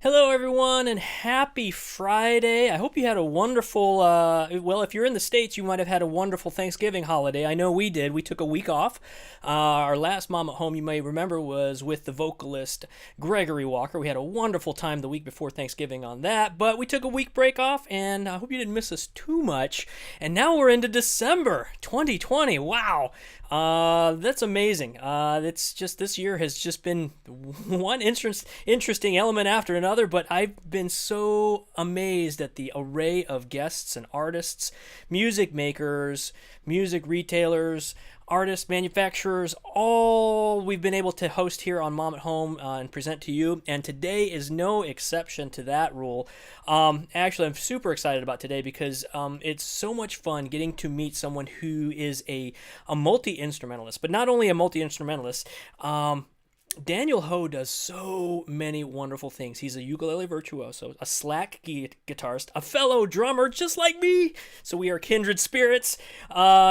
Hello, everyone, and happy Friday. I hope you had a wonderful, well, if you're in the States, you might have had a wonderful Thanksgiving holiday. I know we did. We took a week off. Our last Mom at Home, you may remember, was with the vocalist Gregory Walker. We had a wonderful time the week before Thanksgiving on that, but we took a week break off, and I hope you didn't miss us too much. And now we're into December 2020. Wow. That's amazing. It's just this year has just been one interesting element after another, but I've been so amazed at the array of guests and artists, music makers, music retailers, artists, manufacturers, all we've been able to host here on Mom at Home and present to you. And today is no exception to that rule. Actually, I'm super excited about today because it's so much fun getting to meet someone who is a multi-instrumentalist, but not only a multi-instrumentalist. Daniel Ho does so many wonderful things. He's a ukulele virtuoso, a slack guitarist, a fellow drummer just like me. So we are kindred spirits.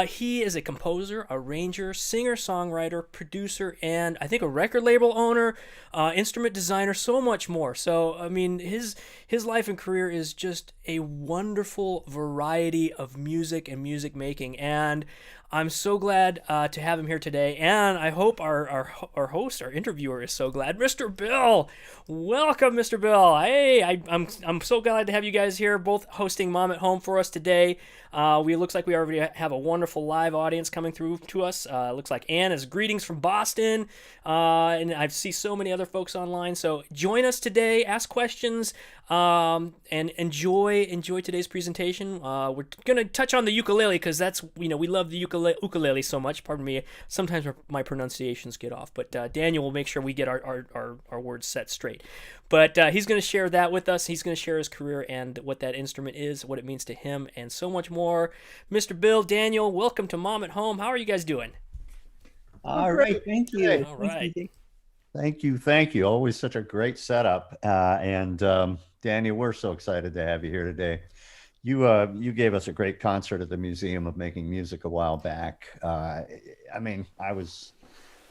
He is a composer, arranger, singer-songwriter, producer, and I think a record label owner, instrument designer, so much more. So, I mean, his life and career is just a wonderful variety of music and music making. And I'm so glad to have him here today, and I hope our host, our interviewer, is so glad. Mr. Bill, welcome, Mr. Bill. Hey, I'm so glad to have you guys here, both hosting Mom at Home for us today. Looks like we already have a wonderful live audience coming through to us. Looks like Ann is greetings from Boston, and I see so many other folks online. So join us today, ask questions, and enjoy today's presentation. We're gonna touch on the ukulele because that's we love the ukulele so much. Pardon me, sometimes my pronunciations get off, but Daniel will make sure we get our words set straight. But he's going to share that with us. He's going to share his career and what that instrument is, what it means to him, and so much more. Mr. Bill, Daniel, welcome to Mom at Home. How are you guys doing? All right, thank you. All right. Thank you. Always such a great setup. And Daniel, we're so excited to have you here today. You gave us a great concert at the Museum of Making Music a while back. I mean, I was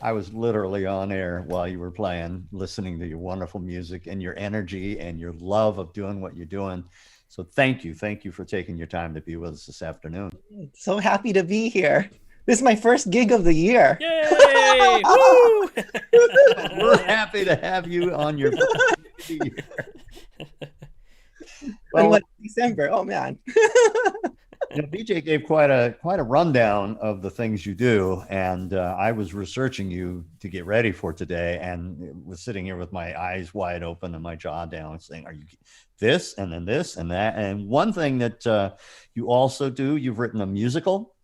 literally on air while you were playing, listening to your wonderful music and your energy and your love of doing what you're doing. So thank you for taking your time to be with us this afternoon. So happy to be here. This is my first gig of the year. Yay! Woo! We're happy to have you on your first year. Well, what, December? Oh man. BJ gave quite a rundown of the things you do, and I was researching you to get ready for today, and was sitting here with my eyes wide open and my jaw down, saying, "Are you this and then this and that?" And one thing that you also do, you've written a musical,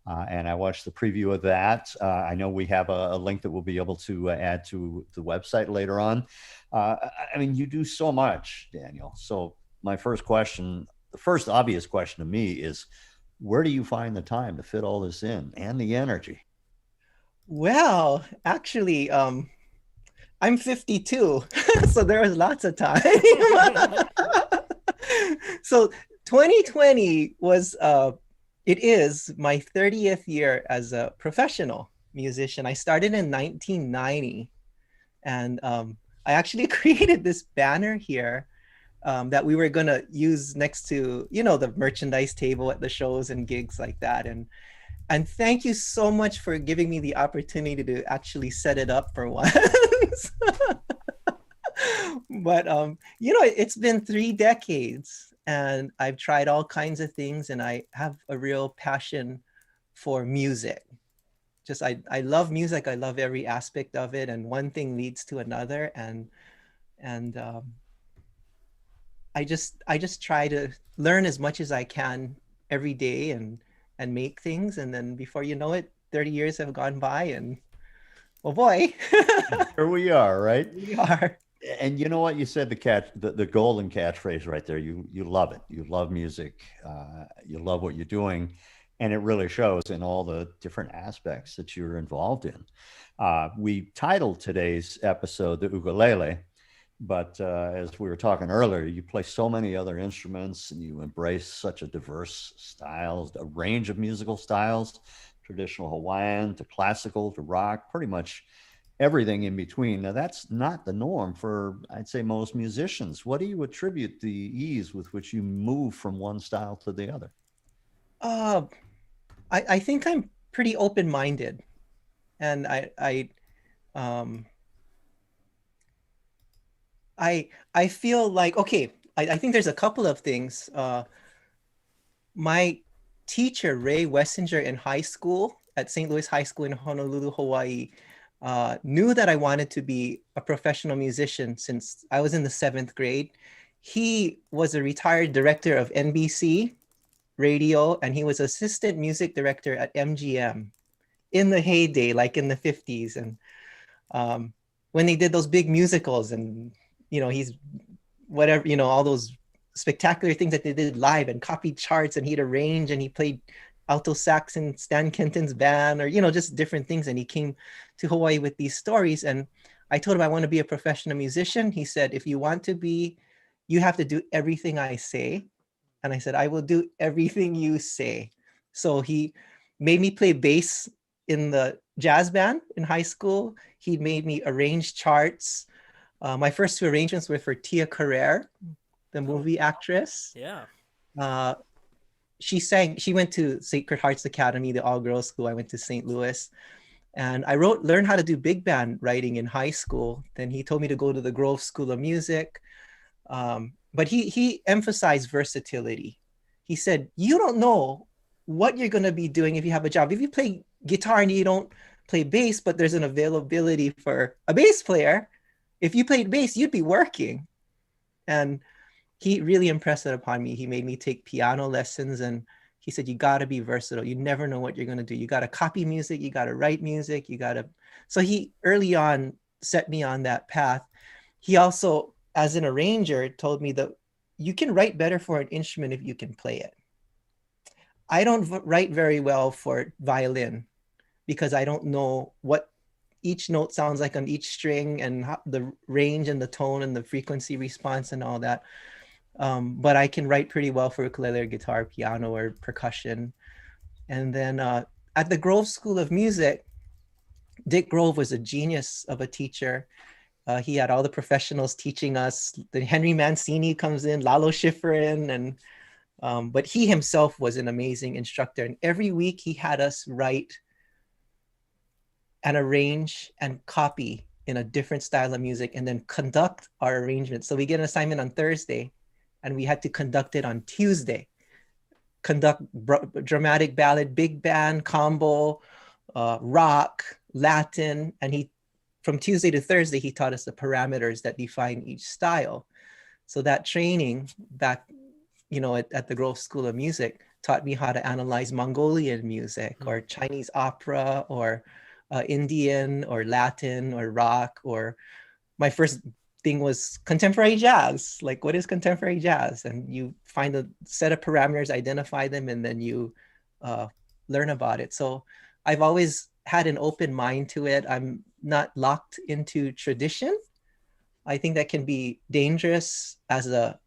and I watched the preview of that. I know we have a link that we'll be able to add to the website later on. I mean, you do so much, Daniel. So my first question. The first obvious question to me is, where do you find the time to fit all this in and the energy? Well, actually, I'm 52, so there was lots of time. So 2020 was, it is my 30th year as a professional musician. I started in 1990, and I actually created this banner here that we were going to use next to, the merchandise table at the shows and gigs like that. And thank you so much for giving me the opportunity to actually set it up for once. But, it's been 3 decades and I've tried all kinds of things, and I have a real passion for music. Just, I love music. I love every aspect of it. And one thing leads to another. And I just try to learn as much as I can every day and make things. And then before you know it, 30 years have gone by, and oh boy. Here we are, right? We are. And you know what? You said the golden catchphrase right there. You love it. You love music. You love what you're doing. And it really shows in all the different aspects that you're involved in. We titled today's episode The Ukulele. But as we were talking earlier, you play so many other instruments, and you embrace such a diverse styles, a range of musical styles, traditional Hawaiian to classical to rock, pretty much everything in between. Now, that's not the norm for, I'd say, most musicians. What do you attribute the ease with which you move from one style to the other? Uh, I think I'm pretty open-minded, and um, I feel like, okay, I think there's a couple of things. My teacher, Ray Wessinger, in high school at St. Louis High School in Honolulu, Hawaii, knew that I wanted to be a professional musician since I was in the 7th grade. He was a retired director of NBC radio, and he was assistant music director at MGM in the heyday, like in the 50s. And when they did those big musicals, and he's whatever, all those spectacular things that they did live and copied charts, and he'd arrange, and he played alto sax in Stan Kenton's band, or just different things. And he came to Hawaii with these stories, and I told him I want to be a professional musician. He said, if you want to be, you have to do everything I say. And I said, I will do everything you say. So he made me play bass in the jazz band in high school. He made me arrange charts. My first 2 arrangements were for Tia Carrere, the movie actress. Yeah. She went to Sacred Hearts Academy, the all-girls school. I went to St. Louis. And I learned how to do big band writing in high school. Then he told me to go to the Grove School of Music. But he emphasized versatility. He said, you don't know what you're going to be doing if you have a job. If you play guitar and you don't play bass, but there's an availability for a bass player, if you played bass, you'd be working. And he really impressed it upon me. He made me take piano lessons, and he said, you got to be versatile. You never know what you're going to do. You got to copy music. You got to write music. So he early on set me on that path. He also, as an arranger, told me that you can write better for an instrument if you can play it. I don't write very well for violin because I don't know what each note sounds like on each string, and the range and the tone and the frequency response and all that. But I can write pretty well for ukulele or guitar, piano, or percussion. And then at the Grove School of Music, Dick Grove was a genius of a teacher. He had all the professionals teaching us. The Henry Mancini comes in, Lalo Schifrin, and but he himself was an amazing instructor. And every week he had us write and arrange and copy in a different style of music, and then conduct our arrangements. So we get an assignment on Thursday, and we had to conduct it on Tuesday. Conduct dramatic ballad, big band, combo, rock, Latin, and from Tuesday to Thursday, he taught us the parameters that define each style. So that training back, at the Grove School of Music taught me how to analyze Mongolian music, or Chinese opera, or Indian, or Latin, or rock. Or my first thing was contemporary jazz. Like, what is contemporary jazz? And you find a set of parameters, identify them, and then you learn about it. So I've always had an open mind to it. I'm not locked into tradition. I think that can be dangerous as a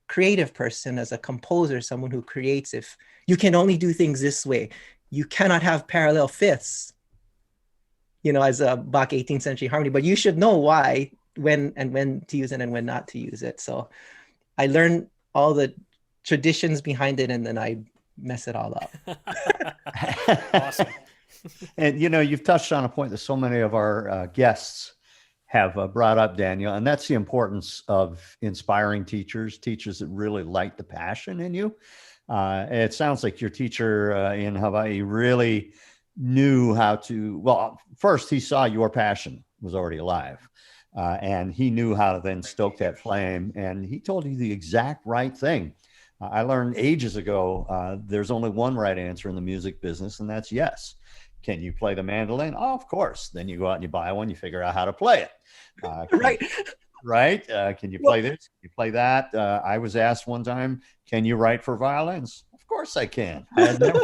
creative person, as a composer, someone who creates. If you can only do things this way, you cannot have parallel fifths, as a Bach 18th century harmony, but you should know why, when to use it and when not to use it. So I learned all the traditions behind it, and then I mess it all up. Awesome. And you've touched on a point that so many of our guests have brought up, Daniel, and that's the importance of inspiring teachers that really light the passion in you. It sounds like your teacher in Hawaii really knew how to, well, first he saw your passion was already alive, and he knew how to then stoke that flame, and he told you the exact right thing. I learned ages ago, there's only one right answer in the music business, and that's yes. Can you play the mandolin? Oh, of course. Then you go out and you buy one, you figure out how to play it. Right. Can you play this? Can you play that? I was asked one time, can you write for violins? Of course I can. I had never.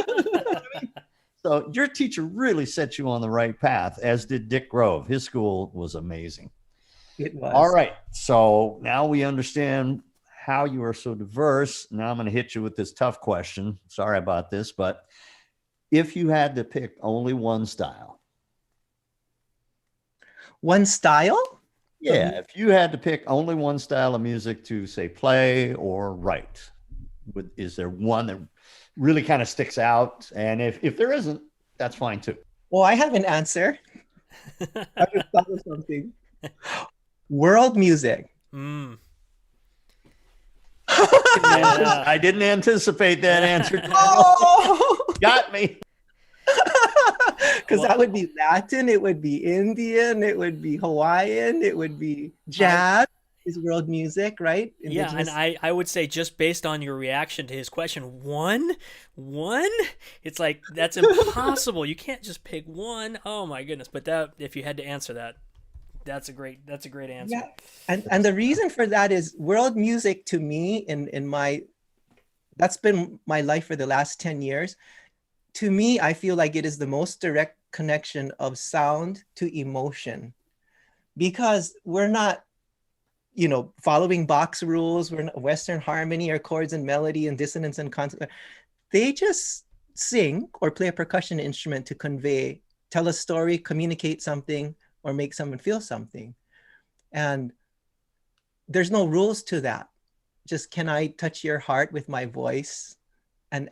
So your teacher really set you on the right path, as did Dick Grove. His school was amazing. It was. All right. So now we understand how you are so diverse. Now I'm going to hit you with this tough question. Sorry about this, but if you had to pick only one style. One style? Yeah, if you had to pick only one style of music to say play or write, is there one that really kind of sticks out? And if there isn't, that's fine too. Well, I have an answer. I just thought of something. World music. Mm. I didn't anticipate that answer. Oh! Got me. Because that would be Latin, it would be Indian, it would be Hawaiian, it would be jazz is world music, right? Yeah, and I would say just based on your reaction to his question, one, it's like that's impossible. You can't just pick one. Oh my goodness! But that if you had to answer that, that's a great answer. Yeah, and the reason for that is world music to me in my that's been my life for the last 10 years. To me, I feel like it is the most direct connection of sound to emotion, because we're not, following box rules. We're not Western harmony or chords and melody and dissonance and consonant. They just sing or play a percussion instrument to tell a story, communicate something, or make someone feel something. And there's no rules to that. Just, can I touch your heart with my voice? And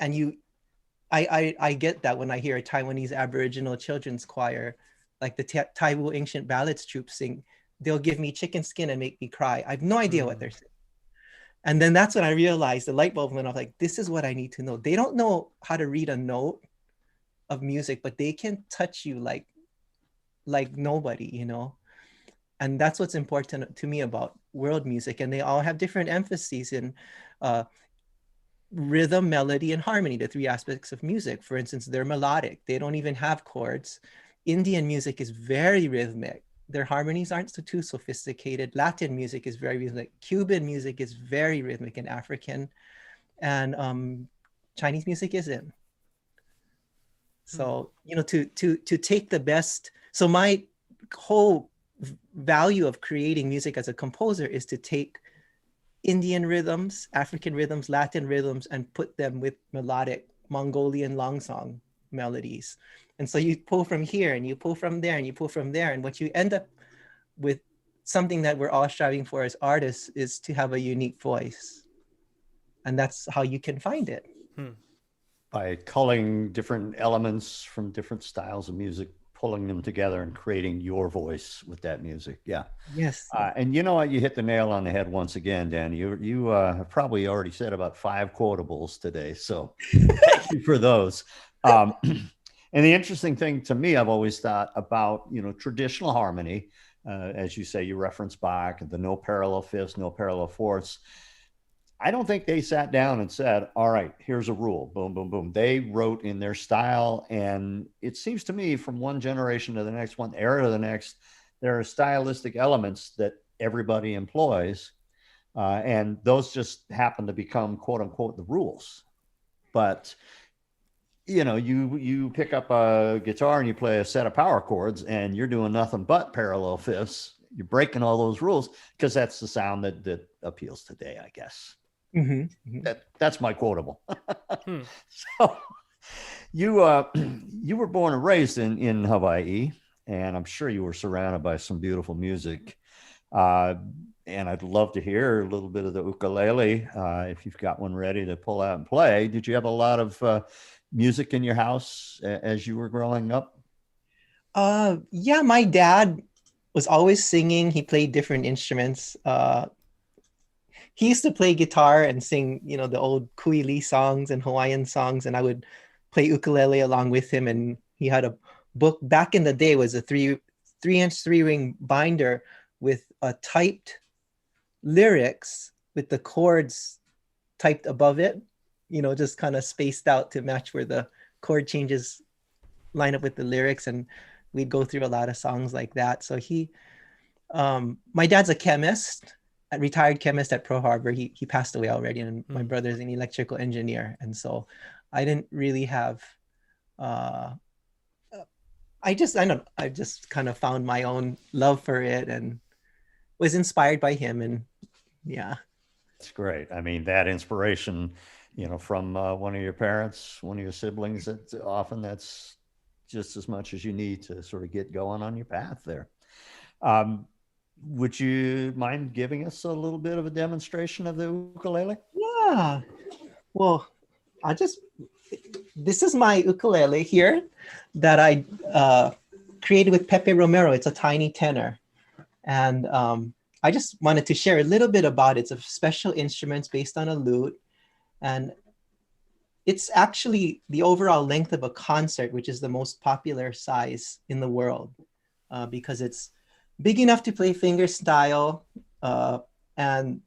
I get that when I hear a Taiwanese Aboriginal children's choir, like the Taiwu Ancient Ballads troupe sing, they'll give me chicken skin and make me cry. I have no idea what they're saying. And then that's when I realized the light bulb went off, like, this is what I need to know. They don't know how to read a note of music, but they can touch you like nobody, And that's what's important to me about world music. And they all have different emphases in rhythm, melody, and harmony, the three aspects of music. For instance, they're melodic. They don't even have chords. Indian music is very rhythmic. Their harmonies aren't too sophisticated. Latin music is very rhythmic. Cuban music is very rhythmic and African. And Chinese music isn't. So, to take the best. So my whole value of creating music as a composer is to take Indian rhythms, African rhythms, Latin rhythms, and put them with melodic Mongolian long song melodies. And so you pull from here and you pull from there and you pull from there. And what you end up with, something that we're all striving for as artists, is to have a unique voice. And that's how you can find it. By culling different elements from different styles of music, pulling them together and creating your voice with that music. Yeah. Yes. And you know what? You hit the nail on the head once again, Dan. You have probably already said about 5 quotables today. So thank you for those. And the interesting thing to me, I've always thought about, traditional harmony, as you say, you reference Bach, the no parallel fifths, no parallel fourths. I don't think they sat down and said, all right, here's a rule, boom, boom, boom. They wrote in their style. And it seems to me from one generation to the next, one era to the next, there are stylistic elements that everybody employs. And those just happen to become, quote unquote, the rules. But, you pick up a guitar and you play a set of power chords and you're doing nothing but parallel fifths. You're breaking all those rules because that's the sound that appeals today, I guess. Mm-hmm. That's my quotable. So you were born and raised in Hawaii, and I'm sure you were surrounded by some beautiful music. And I'd love to hear a little bit of the ukulele if you've got one ready to pull out and play. Did you have a lot of music in your house as you were growing up? Yeah, my dad was always singing. He played different instruments. He used to play guitar and sing, the old Kuili songs and Hawaiian songs, and I would play ukulele along with him. And he had a book back in the day, was a 3-inch 3-ring binder with typed lyrics with the chords typed above it, just kind of spaced out to match where the chord changes line up with the lyrics. And we'd go through a lot of songs like that. So my dad's a chemist, a retired chemist at Pearl Harbor. He passed away already, and my brother's an electrical engineer. And so I didn't really have, I just kind of found my own love for it and was inspired by him. And yeah. That's great. I mean, that inspiration, from one of your parents, one of your siblings, that's just as much as you need to sort of get going on your path there. Um, would you mind giving us a little bit of a demonstration of the ukulele? Yeah. Well, I just, this is my ukulele here that I created with Pepe Romero. It's a tiny tenor. And I just wanted to share a little bit about it. It's a special instruments based on a lute. And it's actually the overall length of a concert, which is the most popular size in the world because it's big enough to play finger style and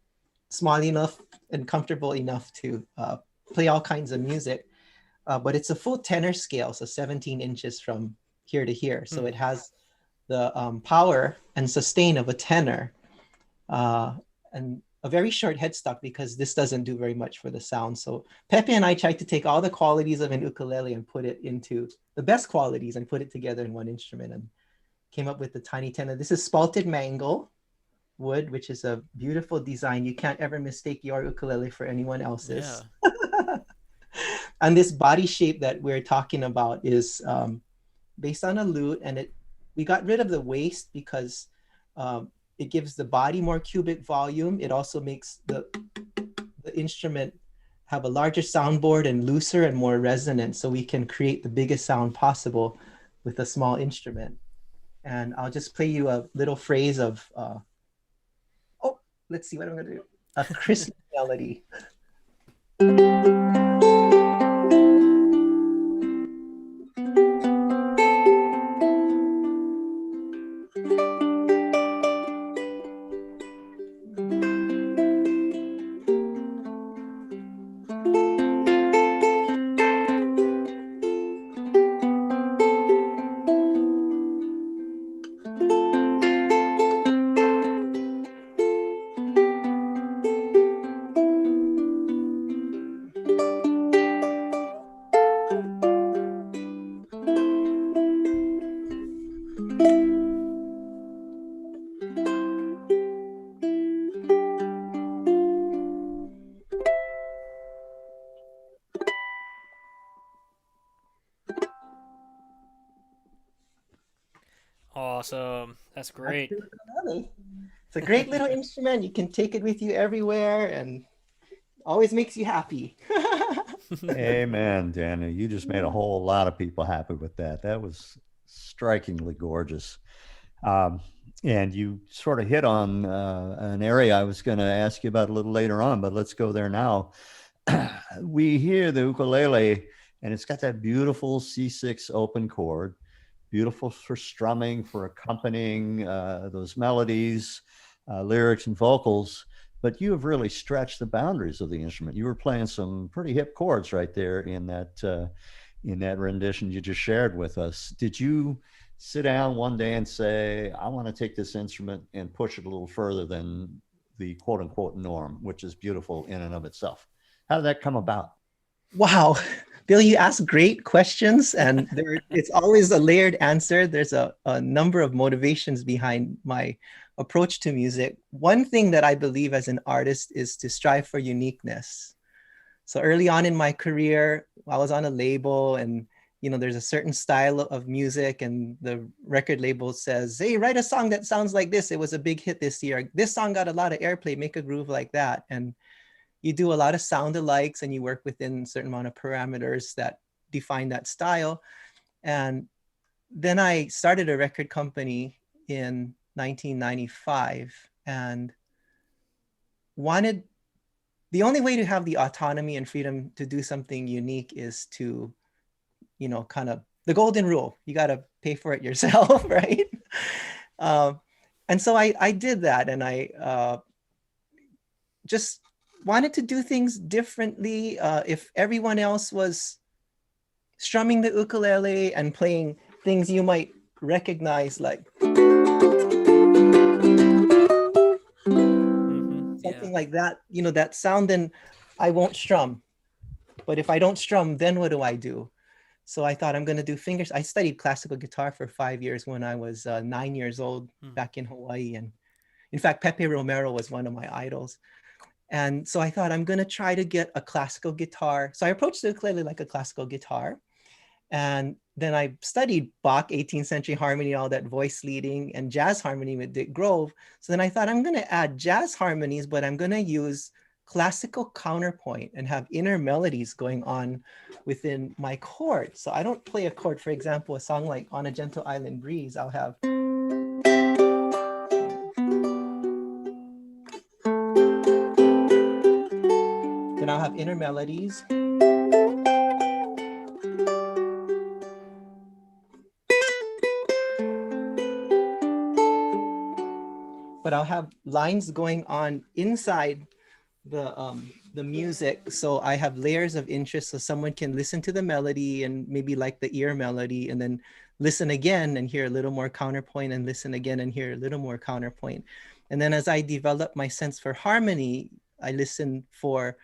small enough and comfortable enough to play all kinds of music. But it's a full tenor scale, so 17 inches from here to here. So it has the power and sustain of a tenor and a very short headstock because this doesn't do very much for the sound. So Pepe and I tried to take all the qualities of an ukulele and put it into the best qualities and put it together in one instrument and came up with the tiny tenor. This is spalted mango wood, which is a beautiful design. You can't ever mistake your ukulele for anyone else's. Yeah. And this body shape that we're talking about is based on a lute, and we got rid of the waist because it gives the body more cubic volume. It also makes the instrument have a larger soundboard and looser and more resonant, so we can create the biggest sound possible with a small instrument. And I'll just play you a little phrase of, let's see what I'm gonna do. A Christmas melody. Awesome. That's great. It's a great little instrument. You can take it with you everywhere and always makes you happy. Amen, Daniel. You just made a whole lot of people happy with that. That was strikingly gorgeous. And you sort of hit on an area I was going to ask you about a little later on, but let's go there now. We hear the ukulele, and it's got that beautiful C6 open chord, beautiful for strumming, for accompanying those melodies, lyrics, and vocals. But you have really stretched the boundaries of the instrument. You were playing some pretty hip chords right there in that rendition you just shared with us. Did you sit down one day and say, I want to take this instrument and push it a little further than the quote unquote norm, which is beautiful in and of itself? How did that come about? Wow, Bill, you ask great questions, and it's always a layered answer. There's a number of motivations behind my approach to music. One thing that I believe as an artist is to strive for uniqueness. So early on in my career, I was on a label, and there's a certain style of music, and the record label says, hey, write a song that sounds like this. It was a big hit this year. This song got a lot of airplay, make a groove like that. And you do a lot of sound alikes, and you work within a certain amount of parameters that define that style. And then I started a record company in 1995 and the only way to have the autonomy and freedom to do something unique is to, kind of the golden rule. You got to pay for it yourself, right? And so I did that, and I just wanted to do things differently. If everyone else was strumming the ukulele and playing things you might recognize, like something like that, that sound, then I won't strum. But if I don't strum, then what do I do? So I thought I'm going to do fingers. I studied classical guitar for 5 years when I was 9 years old back in Hawaii. And in fact, Pepe Romero was one of my idols. And so I thought I'm going to try to get a classical guitar. So I approached the ukulele like a classical guitar. And then I studied Bach, 18th century harmony, all that voice leading, and jazz harmony with Dick Grove. So then I thought I'm going to add jazz harmonies, but I'm going to use classical counterpoint and have inner melodies going on within my chord. So I don't play a chord. For example, a song like On a Gentle Island Breeze, I'll have. Then I'll have inner melodies. But I'll have lines going on inside the music. So I have layers of interest, so someone can listen to the melody and maybe like the ear melody, and then listen again and hear a little more counterpoint, and listen again and hear a little more counterpoint. And then as I develop my sense for harmony, I listen for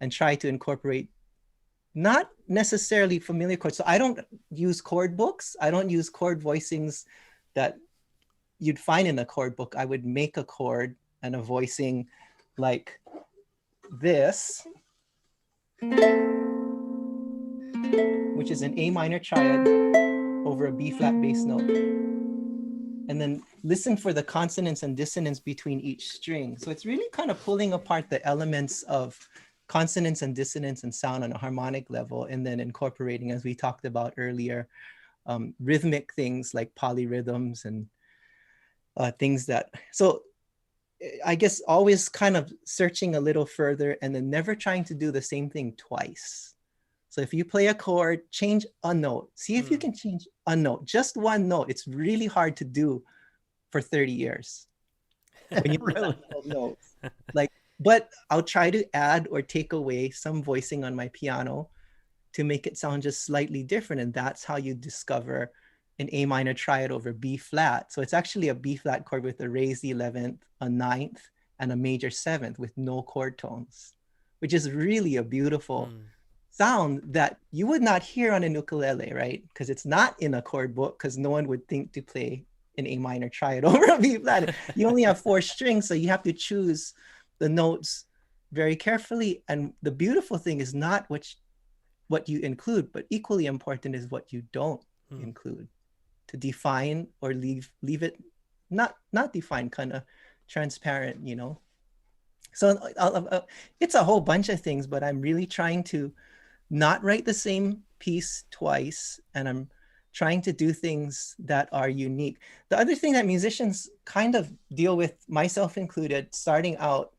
and try to incorporate not necessarily familiar chords. So I don't use chord books. I don't use chord voicings that you'd find in a chord book. I would make a chord and a voicing like this, which is an A minor triad over a B flat bass note. And then listen for the consonance and dissonance between each string. So it's really kind of pulling apart the elements of consonance and dissonance and sound on a harmonic level, and then incorporating, as we talked about earlier, rhythmic things like polyrhythms and things that, so I guess always kind of searching a little further and then never trying to do the same thing twice. So if you play a chord, change a note. See if you can change a note, just one note. It's really hard to do for 30 years. When you really? Notes. Like, but I'll try to add or take away some voicing on my piano to make it sound just slightly different. And that's how you discover an A minor triad over B flat. So it's actually a B flat chord with a raised 11th, a 9th, and a major 7th with no chord tones, which is really a beautiful sound that you would not hear on a ukulele, right? Because it's not in a chord book, because no one would think to play an A minor triad over a B flat. You only have 4 strings, so you have to choose the notes very carefully. And the beautiful thing is not what you include, but equally important is what you don't include, to define or leave it not defined, kind of transparent, you know. So it's a whole bunch of things, but I'm really trying to not write the same piece twice, and I'm trying to do things that are unique. The other thing that musicians kind of deal with, myself included, starting out,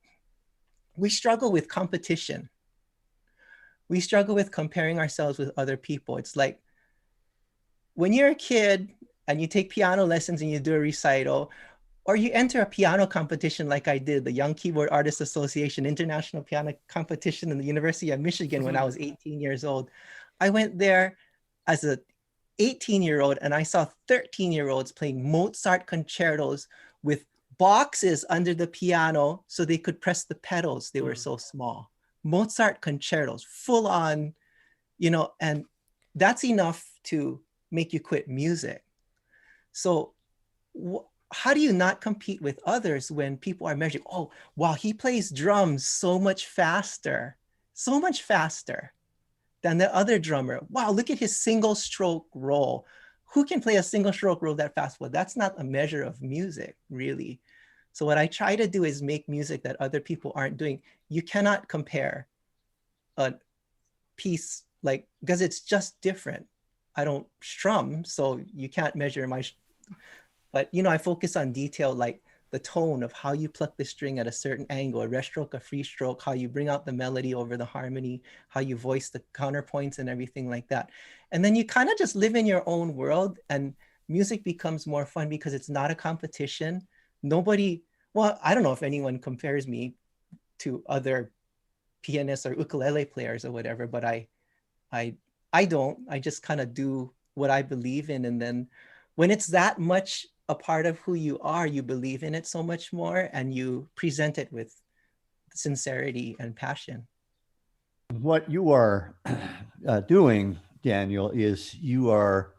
we struggle with competition. We struggle with comparing ourselves with other people. It's like when you're a kid and you take piano lessons and you do a recital, or you enter a piano competition like I did, the Young Keyboard Artists Association International Piano Competition in the University of Michigan when I was 18 years old. I went there as a 18-year-old and I saw 13-year-olds playing Mozart concertos with boxes under the piano so they could press the pedals. They were so small. Mozart concertos, full on, you know, and that's enough to make you quit music. So how do you not compete with others when people are measuring, oh, wow, he plays drums so much faster than the other drummer. Wow, look at his single stroke roll. Who can play a single stroke roll that fast? Well, that's not a measure of music, really. So what I try to do is make music that other people aren't doing. You cannot compare a piece, like, because it's just different. I don't strum, so you can't measure my, but you know, I focus on detail, like the tone of how you pluck the string at a certain angle, a rest stroke, a free stroke, how you bring out the melody over the harmony, how you voice the counterpoints and everything like that. And then you kind of just live in your own world, and music becomes more fun because it's not a competition. Nobody, well, I don't know if anyone compares me to other pianists or ukulele players or whatever, but I don't. I just kind of do what I believe in. And then when it's that much a part of who you are, you believe in it so much more, and you present it with sincerity and passion. What you are doing, Daniel, is you are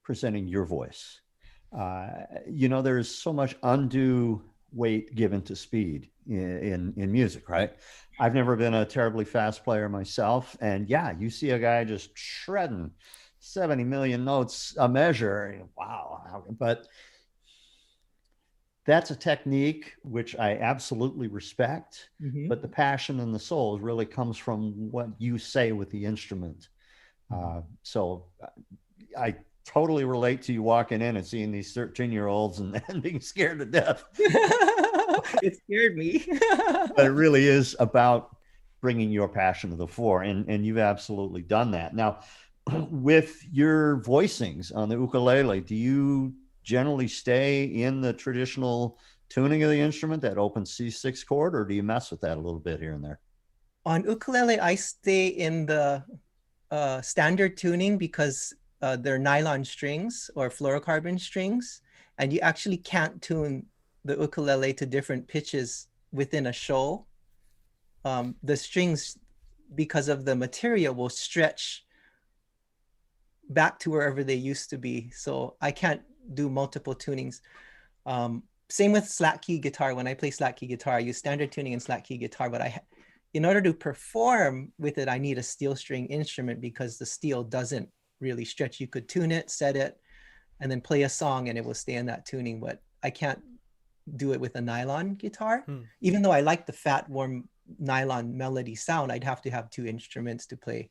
presenting your voice. You know, there's so much undue weight given to speed in music, right? I've never been a terribly fast player myself. And yeah, you see a guy just shredding 70 million notes a measure. Wow. But that's a technique which I absolutely respect, Mhm. but the passion and the soul really comes from what you say with the instrument. So I totally relate to you walking in and seeing these 13-year-olds and being scared to death. It scared me. But it really is about bringing your passion to the fore, and you've absolutely done that. Now, with your voicings on the ukulele, do you generally stay in the traditional tuning of the instrument, that open C6 chord, or do you mess with that a little bit here and there? On ukulele, I stay in the standard tuning because they're nylon strings or fluorocarbon strings, and you actually can't tune the ukulele to different pitches within a show. The strings, because of the material, will stretch back to wherever they used to be. So I can't do multiple tunings. Same with slack key guitar. When I play slack key guitar, I use standard tuning and slack key guitar, but in order to perform with it, I need a steel string instrument because the steel doesn't really stretch. You could tune it, set it, and then play a song and it will stay in that tuning, but I can't do it with a nylon guitar. Even though I like the fat, warm nylon melody sound, I'd have to have two instruments to play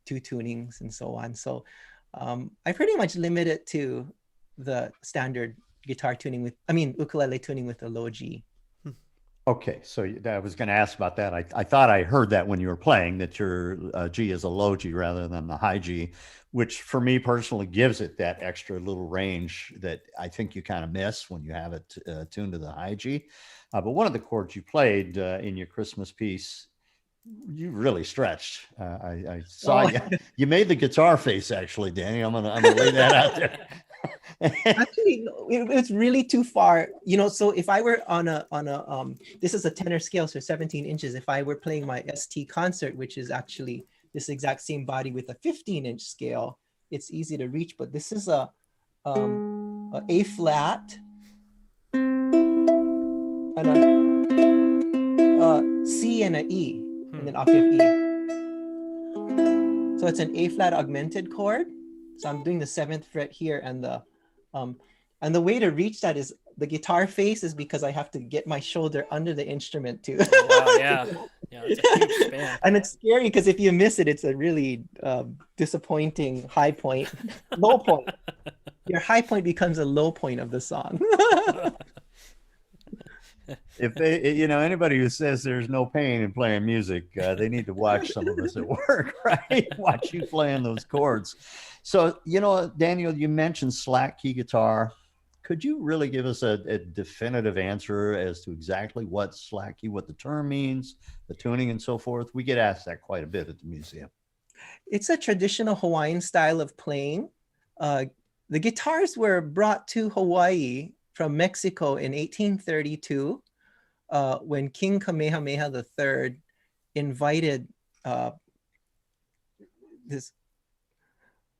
two tunings and so on. So I pretty much limit it to the standard guitar tuning ukulele tuning with the low G. Okay, so I was going to ask about that. I thought I heard that when you were playing, that your G is a low G rather than the high G, which for me personally gives it that extra little range that I think you kind of miss when you have it tuned to the high G. But one of the chords you played in your Christmas piece, you really stretched. I saw you. You made the guitar face, actually, Danny. I'm gonna lay that out there. Actually, it's really too far. So if I were on a this is a tenor scale, so 17 inches. If I were playing my ST concert, which is actually this exact same body with a 15-inch scale, it's easy to reach. But this is a A flat and a C and an E, and then octave E. So it's an A flat augmented chord. So I'm doing the 7th fret here, and the way to reach that is the guitar face is because I have to get my shoulder under the instrument too. Oh, wow, yeah, it's a huge span. And it's scary because if you miss it, it's a really disappointing high point, low point. Your high point becomes a low point of the song. If they, anybody who says there's no pain in playing music, they need to watch some of us at work, right? Watch you playing those chords. So, Daniel, you mentioned slack key guitar. Could you really give us a definitive answer as to exactly what slack key, what the term means, the tuning and so forth? We get asked that quite a bit at the museum. It's a traditional Hawaiian style of playing. The guitars were brought to Hawaii from Mexico in 1832 when King Kamehameha III invited this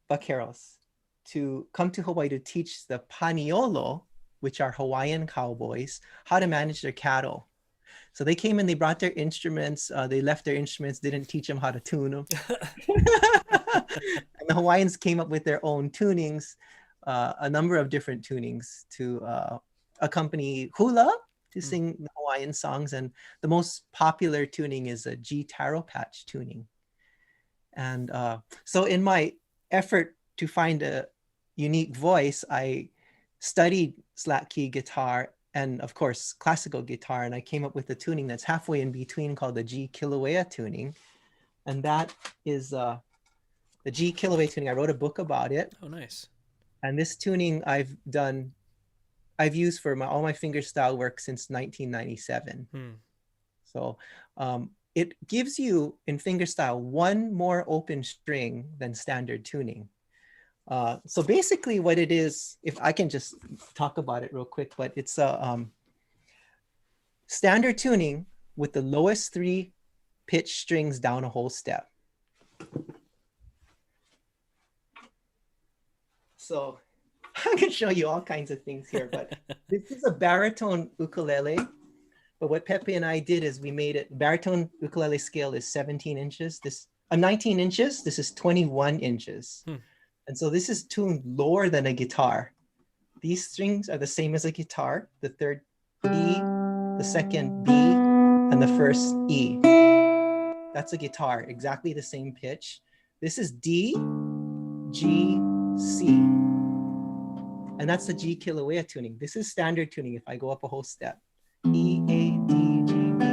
vaqueros to come to Hawaii to teach the paniolo, which are Hawaiian cowboys, how to manage their cattle. So they came and they brought their instruments. They left their instruments, didn't teach them how to tune them. And the Hawaiians came up with their own tunings, a number of different tunings to accompany hula, to sing the Hawaiian songs. And the most popular tuning is a G taro patch tuning. And so in my effort to find a unique voice, I studied slack key guitar and of course classical guitar, and I came up with a tuning that's halfway in between called the G Kilauea tuning. And that is the G Kilauea tuning. I wrote a book about it. Oh, nice. And this tuning I've used for all my fingerstyle work since 1997. So it gives you in fingerstyle one more open string than standard tuning. So basically what it is, if I can just talk about it real quick, but it's a standard tuning with the lowest 3 pitch strings down a whole step. So I can show you all kinds of things here, but this is a baritone ukulele. But what Pepe and I did is we made it, baritone ukulele scale is 17 inches. 19 inches, this is 21 inches. And so this is tuned lower than a guitar. These strings are the same as a guitar, the third E, the second B, and the first E. That's a guitar, exactly the same pitch. This is D, G, C. And that's the G Kilauea tuning. This is standard tuning if I go up a whole step. E, A, D, G, B.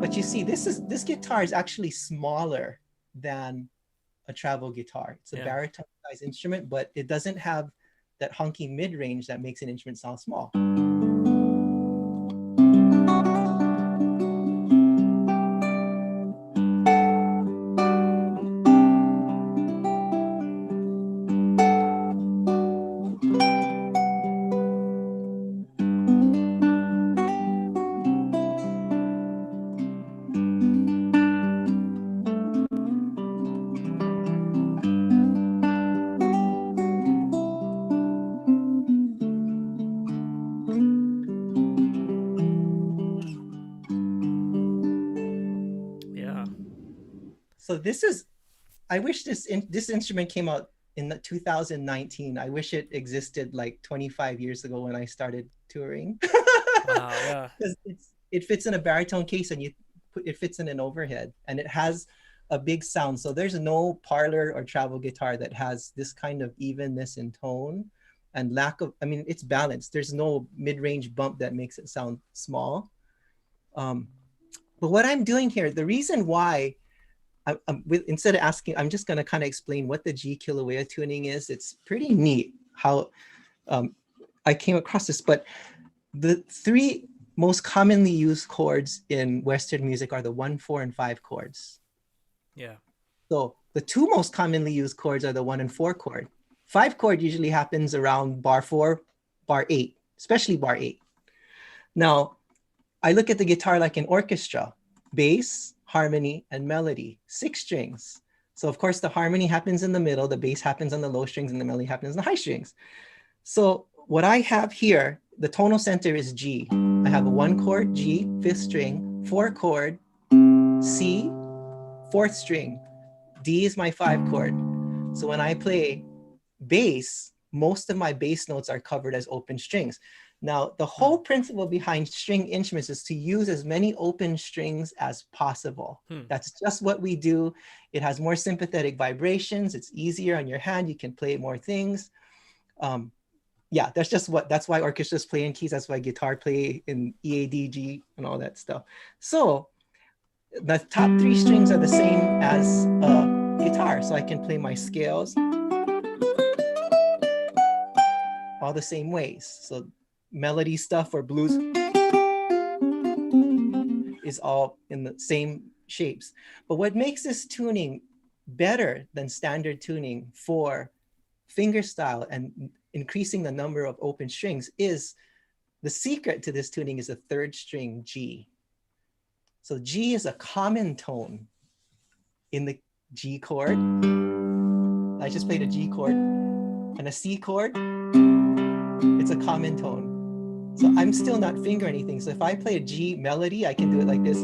But you see, this guitar is actually smaller than a travel guitar. It's a baritone size instrument, but it doesn't have that hunky mid-range that makes an instrument sound small. So this is, I wish this instrument came out in 2019. I wish it existed like 25 years ago when I started touring. Wow, yeah. It fits in a baritone case and it fits in an overhead and it has a big sound. So there's no parlor or travel guitar that has this kind of evenness in tone and lack of, I mean, it's balanced. There's no mid-range bump that makes it sound small. But what I'm doing here, the reason why instead of asking, I'm just going to kind of explain what the G Kilauea tuning is. It's pretty neat how I came across this, but the three most commonly used chords in Western music are the 1, 4, and 5 chords. Yeah. So the two most commonly used chords are the 1 and 4 chord. 5 chord usually happens around bar 4, bar 8, especially bar 8. Now, I look at the guitar like an orchestra, bass, harmony, and melody, 6 strings. So of course the harmony happens in the middle, the bass happens on the low strings, and the melody happens on the high strings. So what I have here, the tonal center is G. I have a 1 chord, G, 5th string, 4 chord, C, 4th string, D is my 5 chord. So when I play bass, most of my bass notes are covered as open strings. Now, the whole principle behind string instruments is to use as many open strings as possible. That's just what we do. It has more sympathetic vibrations. It's easier on your hand. You can play more things. Yeah, that's why orchestras play in keys. That's why guitar play in E, A, D, G, and all that stuff. So the top 3 strings are the same as a guitar. So I can play my scales all the same ways. So melody stuff or blues is all in the same shapes. But what makes this tuning better than standard tuning for fingerstyle and increasing the number of open strings is the secret to this tuning is the 3rd string G. So G is a common tone in the G chord. I just played a G chord and a C chord. It's a common tone. So I'm still not fingering anything. So if I play a G melody, I can do it like this.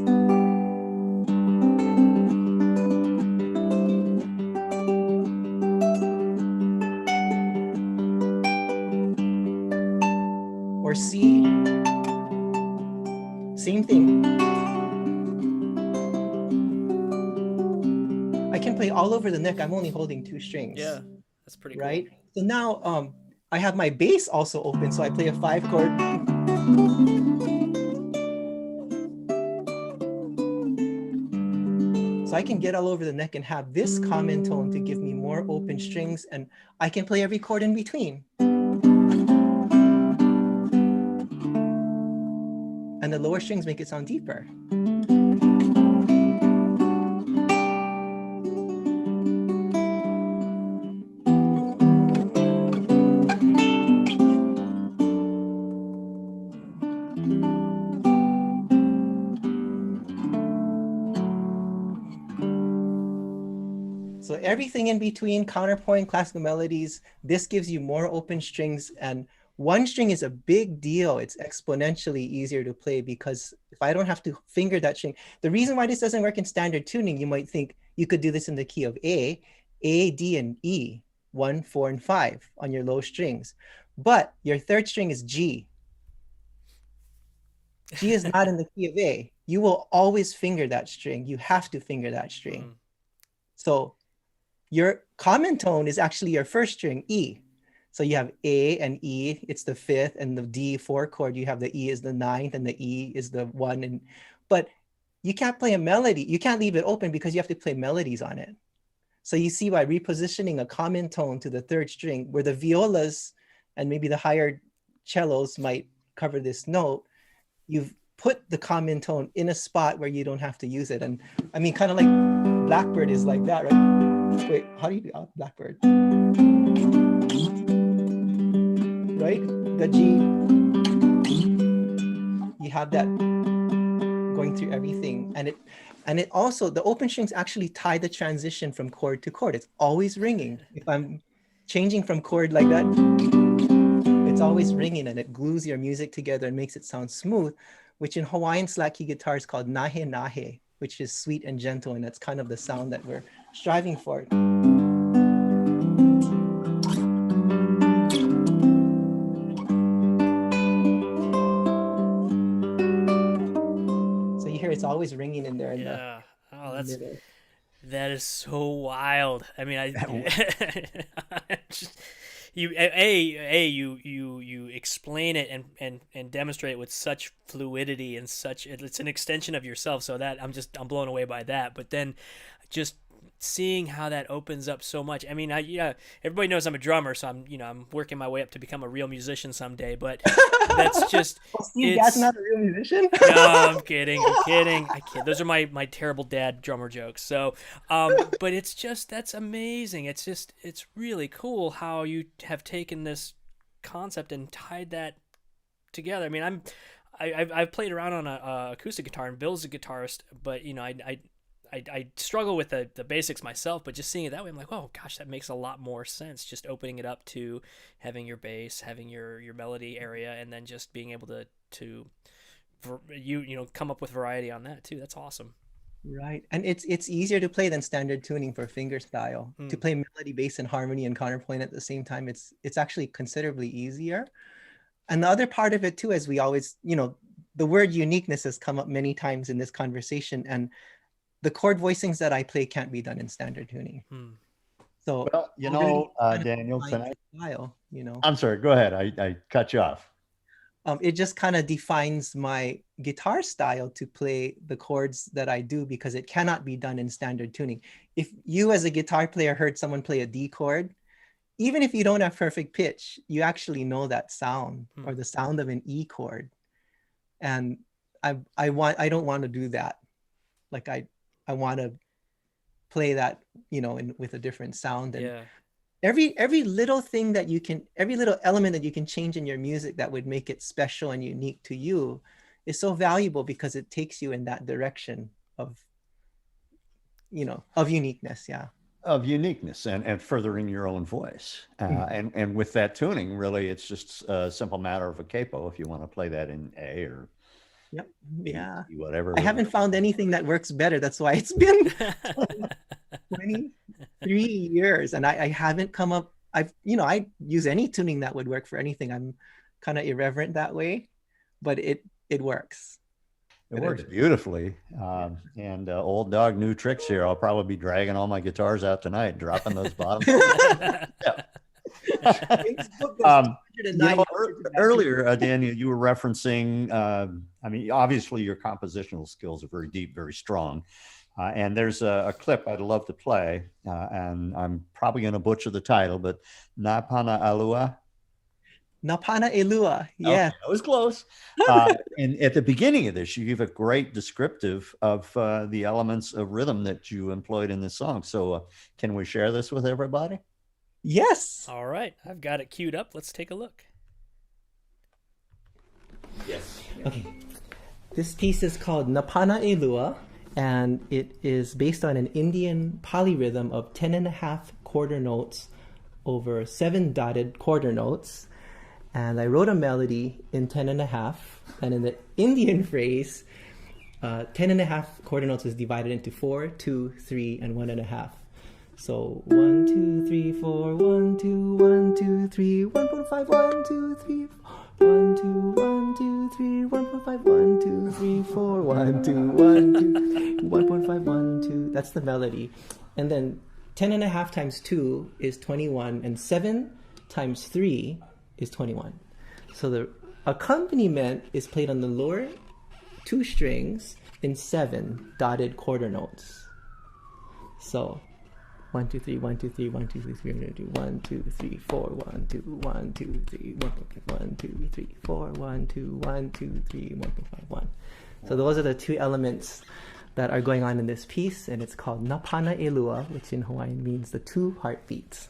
Or C, same thing. I can play all over the neck. I'm only holding 2 strings. Yeah, that's pretty cool. Right? So now I have my bass also open. So I play a 5 chord. So I can get all over the neck and have this common tone to give me more open strings, and I can play every chord in between. And the lower strings make it sound deeper. So everything in between, counterpoint, classical melodies, this gives you more open strings, and 1 string is a big deal. It's exponentially easier to play because if I don't have to finger that string, the reason why this doesn't work in standard tuning, you might think You could do this in the key of A, D, and E, 1, 4, and 5 on your low strings. But your third string is G. G is not in the key of A. You will always finger that string. You have to finger that string. Mm. So your common tone is actually your first string, E. So you have A and E, it's the fifth, and the D 4 chord, you have the E is the ninth, and the E is the 1. But you can't play a melody. You can't leave it open because you have to play melodies on it. So you see by repositioning a common tone to the third string, where the violas and maybe the higher cellos might cover this note, you've put the common tone in a spot where you don't have to use it. And I mean, kind of like Blackbird is like that, right? Wait, how do you do Blackbird? Right? The G, you have that going through everything. And it also, the open strings actually tie the transition from chord to chord. It's always ringing. If I'm changing from chord like that, it's always ringing, and it glues your music together and makes it sound smooth, which in Hawaiian slack key guitar is called nahe nahe, which is sweet and gentle. And that's kind of the sound that we're striving for. So you hear it's always ringing in there. Yeah. That is so wild. I mean, you explain it and demonstrate it with such fluidity and such, it's an extension of yourself. So that I'm blown away by that. But then just seeing how that opens up so much. I mean, everybody knows I'm a drummer, so I'm working my way up to become a real musician someday. But that's just. Well, Steve, that's not a real musician. No, I'm kidding. I kid. Those are my terrible dad drummer jokes. So, but it's just, that's amazing. It's really cool how you have taken this concept and tied that together. I mean, I've played around on a acoustic guitar, and Bill's a guitarist, but I struggle with the basics myself, but just seeing it that way, I'm like, oh gosh, that makes a lot more sense. Just opening it up to having your bass, having your melody area, and then just being able to come up with variety on that too. That's awesome. Right, and it's easier to play than standard tuning for fingerstyle. To play melody, bass, and harmony and counterpoint at the same time, it's actually considerably easier. And the other part of it too, as we always, the word uniqueness has come up many times in this conversation, and the chord voicings that I play can't be done in standard tuning. So, well, Daniel, style, I'm sorry, go ahead. I cut you off. It just kind of defines my guitar style to play the chords that I do, because it cannot be done in standard tuning. If you as a guitar player heard someone play a D chord, even if you don't have perfect pitch, you actually know that sound or the sound of an E chord. And I don't want to do that. Like I want to play that, with a different sound. And every little thing that every little element that you can change in your music that would make it special and unique to you is so valuable, because it takes you in that direction of uniqueness. Yeah. Of uniqueness and furthering your own voice. And with that tuning, really, it's just a simple matter of a capo if you want to play that in A or Yep. Yeah. Whatever. I haven't found anything that works better. That's why it's been 23 years, and I haven't come up. I use any tuning that would work for anything. I'm kind of irreverent that way, but it works. It works beautifully. And old dog, new tricks here. I'll probably be dragging all my guitars out tonight, dropping those bottoms. Earlier, Daniel, you were referencing, obviously your compositional skills are very deep, very strong. And there's a clip I'd love to play, and I'm probably going to butcher the title, but Napana Alua. Napana Elua, yeah. Okay, that was close. And at the beginning of this, you give a great descriptive of the elements of rhythm that you employed in this song. So can we share this with everybody? Yes. All right. I've got it queued up. Let's take a look. Yes. Okay. This piece is called Napana Elua, and it is based on an Indian polyrhythm of 10.5 quarter notes over 7 dotted quarter notes. And I wrote a melody in 10.5, and in the Indian phrase, 10.5 quarter notes is divided into 4, 2, 3, and 1.5. So 1, 2, 3, 4, 1, 2, 1, 2, 3, 1.5, 1, 2, 3, 1, 2, 1, 2, 3, 1.5, 1, 2, 3, 4, 1, 2, 1, 2, 1.5, 1, 2. That's the melody. And then 10.5 times 2 is 21, and 7 times 3 is 21. So the accompaniment is played on the lower 2 strings in 7 dotted quarter notes. So 1, 2, 3, 1, 2, 3, 1, 2, 3, 3, 1, 2, 3, 4, 1, 2, 1, 2, 3, 1, 2, 3, 4, 1, 2, 1, 2, 3, 1.5, 1. So those are the 2 elements that are going on in this piece, and it's called Napana Elua, which in Hawaiian means the 2 heartbeats.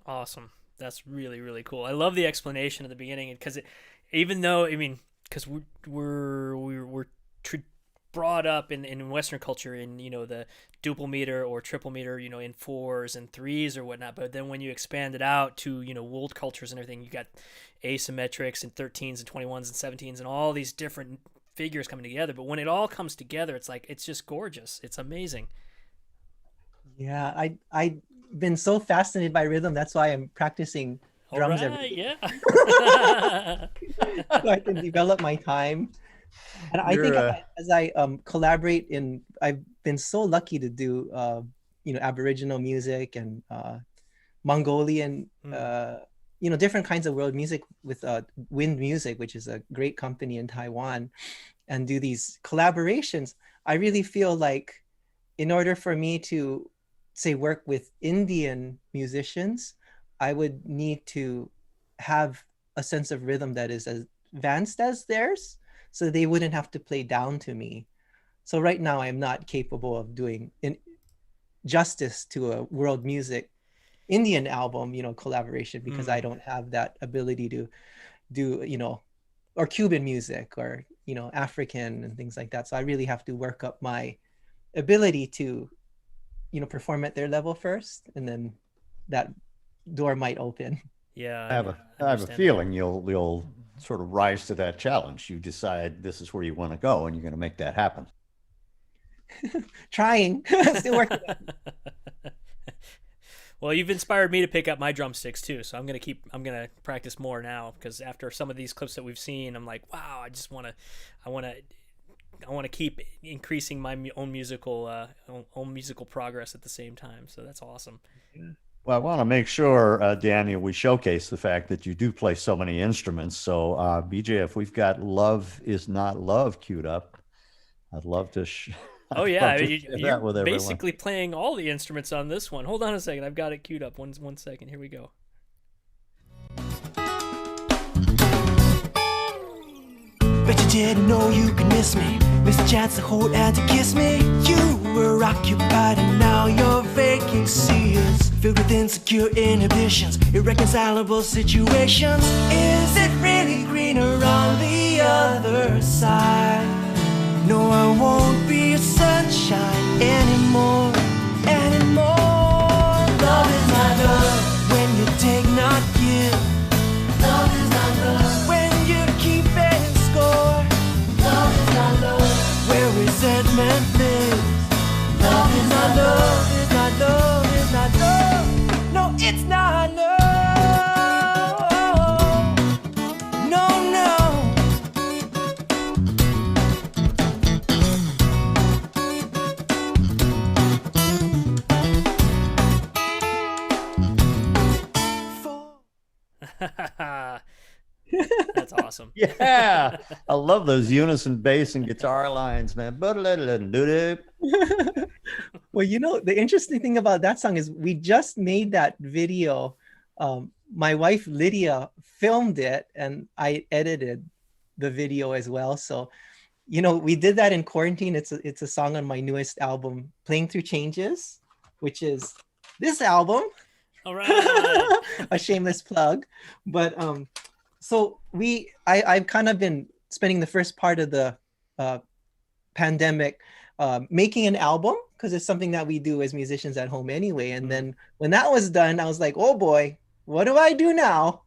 Awesome. That's really, really cool. I love the explanation at the beginning, because even though, I mean, because we're brought up in Western culture in, the duple meter or triple meter, in 4s and 3s or whatnot. But then when you expand it out to, world cultures and everything, you got asymmetrics and 13s and 21s and 17s and all these different figures coming together. But when it all comes together, it's like, it's just gorgeous. It's amazing. Yeah, I've been so fascinated by rhythm. That's why I'm practicing drums every day. Yeah. So I can develop my time. And I think as I collaborate I've been so lucky to do, Aboriginal music and Mongolian, different kinds of world music with Wind Music, which is a great company in Taiwan, and do these collaborations. I really feel like in order for me to, say, work with Indian musicians, I would need to have a sense of rhythm that is as advanced as theirs, so they wouldn't have to play down to me. So right now I'm not capable of doing justice to a world music Indian album, collaboration, because I don't have that ability to do, or Cuban music or, African and things like that. So I really have to work up my ability to, perform at their level first, and then that door might open. Yeah. I have a feeling you'll sort of rise to that challenge. You decide this is where you want to go, and you're going to make that happen. Trying. Still working on it. Well, you've inspired me to pick up my drumsticks too, so I'm gonna practice more now, because after some of these clips that we've seen, I'm like, wow, I want to keep increasing my own musical progress at the same time. So that's awesome. Well, I want to make sure, Daniel, we showcase the fact that you do play so many instruments. So, BJ, if we've got "Love Is Not Love" queued up, I'd love to. Oh I'd yeah, love to share you're that with everyone. basically playing all the instruments on this one. Hold on a second, I've got it queued up. One second. Here we go. Bet you didn't know you could miss me. Miss a chance to hold and to kiss me. You were occupied and now your vacancy is filled with insecure inhibitions, irreconcilable situations. Is it really greener on the other side? No, I won't be a sunshine anymore, anymore. Love is not love when you take, not give. Love is not love when you keep and score. Love is not love where resentment lives. Love is not love, is not love, is not love. No, it's not love. No, no. That's awesome. Yeah, I love those unison bass and guitar lines, man. Well, the interesting thing about that song is we just made that video. My wife Lydia filmed it and I edited the video as well. So, we did that in quarantine. It's a song on my newest album, Playing Through Changes, which is this album. All right. A shameless plug. But so I've kind of been spending the first part of the pandemic making an album, because it's something that we do as musicians at home anyway. And then when that was done, I was like, oh boy, what do I do now?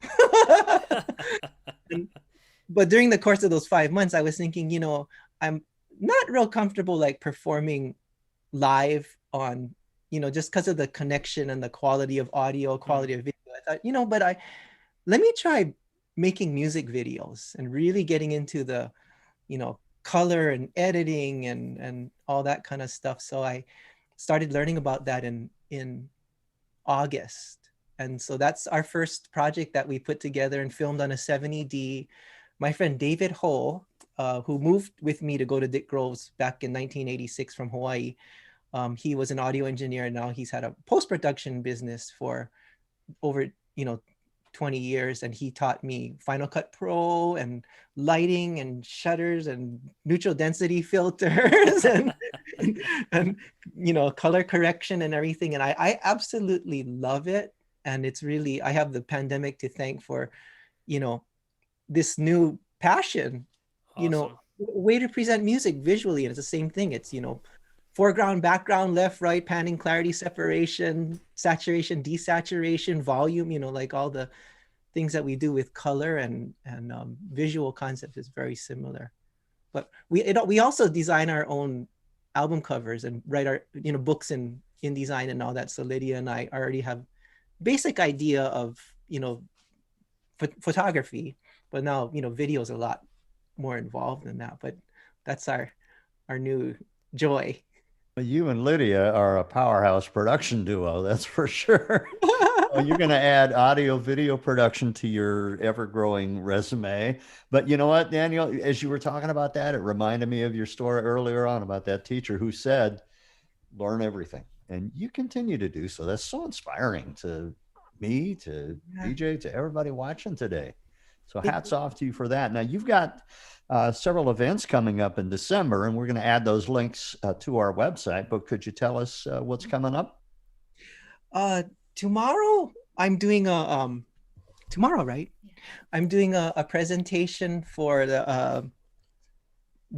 But during the course of those 5 months, I was thinking, I'm not real comfortable like performing live on, just because of the connection and the quality of audio, quality of video. I thought, but let me try making music videos and really getting into the, color and editing and all that kind of stuff. So I started learning about that in August. And so that's our first project that we put together and filmed on a 70D. My friend David Ho, who moved with me to go to Dick Groves back in 1986 from Hawaii. He was an audio engineer, and now he's had a post-production business for over, 20 years. And he taught me Final Cut Pro and lighting and shutters and neutral density filters and color correction and everything. And I absolutely love it. And it's really, I have the pandemic to thank for, this new passion, Awesome. way to present music visually. And it's the same thing. It's, foreground, background, left, right, panning, clarity, separation, saturation, desaturation, volume, like all the things that we do with color and visual concept is very similar. But we also design our own album covers and write our, books in InDesign and all that. So Lydia and I already have basic idea of, photography, but now, video is a lot more involved than that. But that's our new joy. You and Lydia are a powerhouse production duo, that's for sure. Well, you're going to add audio video production to your ever-growing resume. But you know what, Daniel, as you were talking about that, it reminded me of your story earlier on about that teacher who said, learn everything. And you continue to do so. That's so inspiring to me, to BJ, to everybody watching today. So hats off to you for that. Now, you've got several events coming up in December, and we're going to add those links to our website. But could you tell us what's coming up? Tomorrow, I'm doing tomorrow, right? Yeah. I'm doing a presentation for the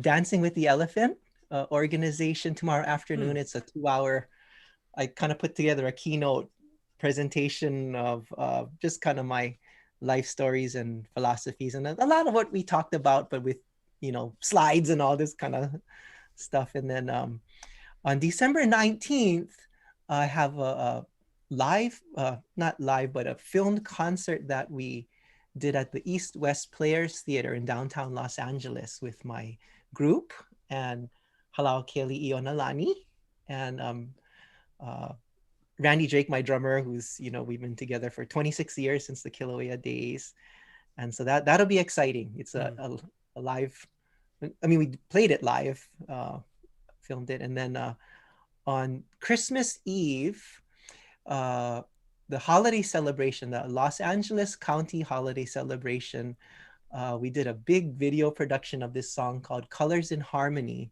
Dancing with the Elephant organization tomorrow afternoon. It's a 2-hour, I kind of put together a keynote presentation of just kind of my life stories and philosophies and a lot of what we talked about, but with, slides and all this kind of stuff. And then on December 19th, I have a live, not live, but a filmed concert that we did at the East West Players Theater in downtown Los Angeles with my group. and Halau Keli Ionalani, and Randy Drake, my drummer, who's, we've been together for 26 years since the Kilauea days. And so that'll be exciting. It's a live, I mean, we played it live, filmed it. And then on Christmas Eve, the holiday celebration, the Los Angeles County holiday celebration, we did a big video production of this song called Colors in Harmony,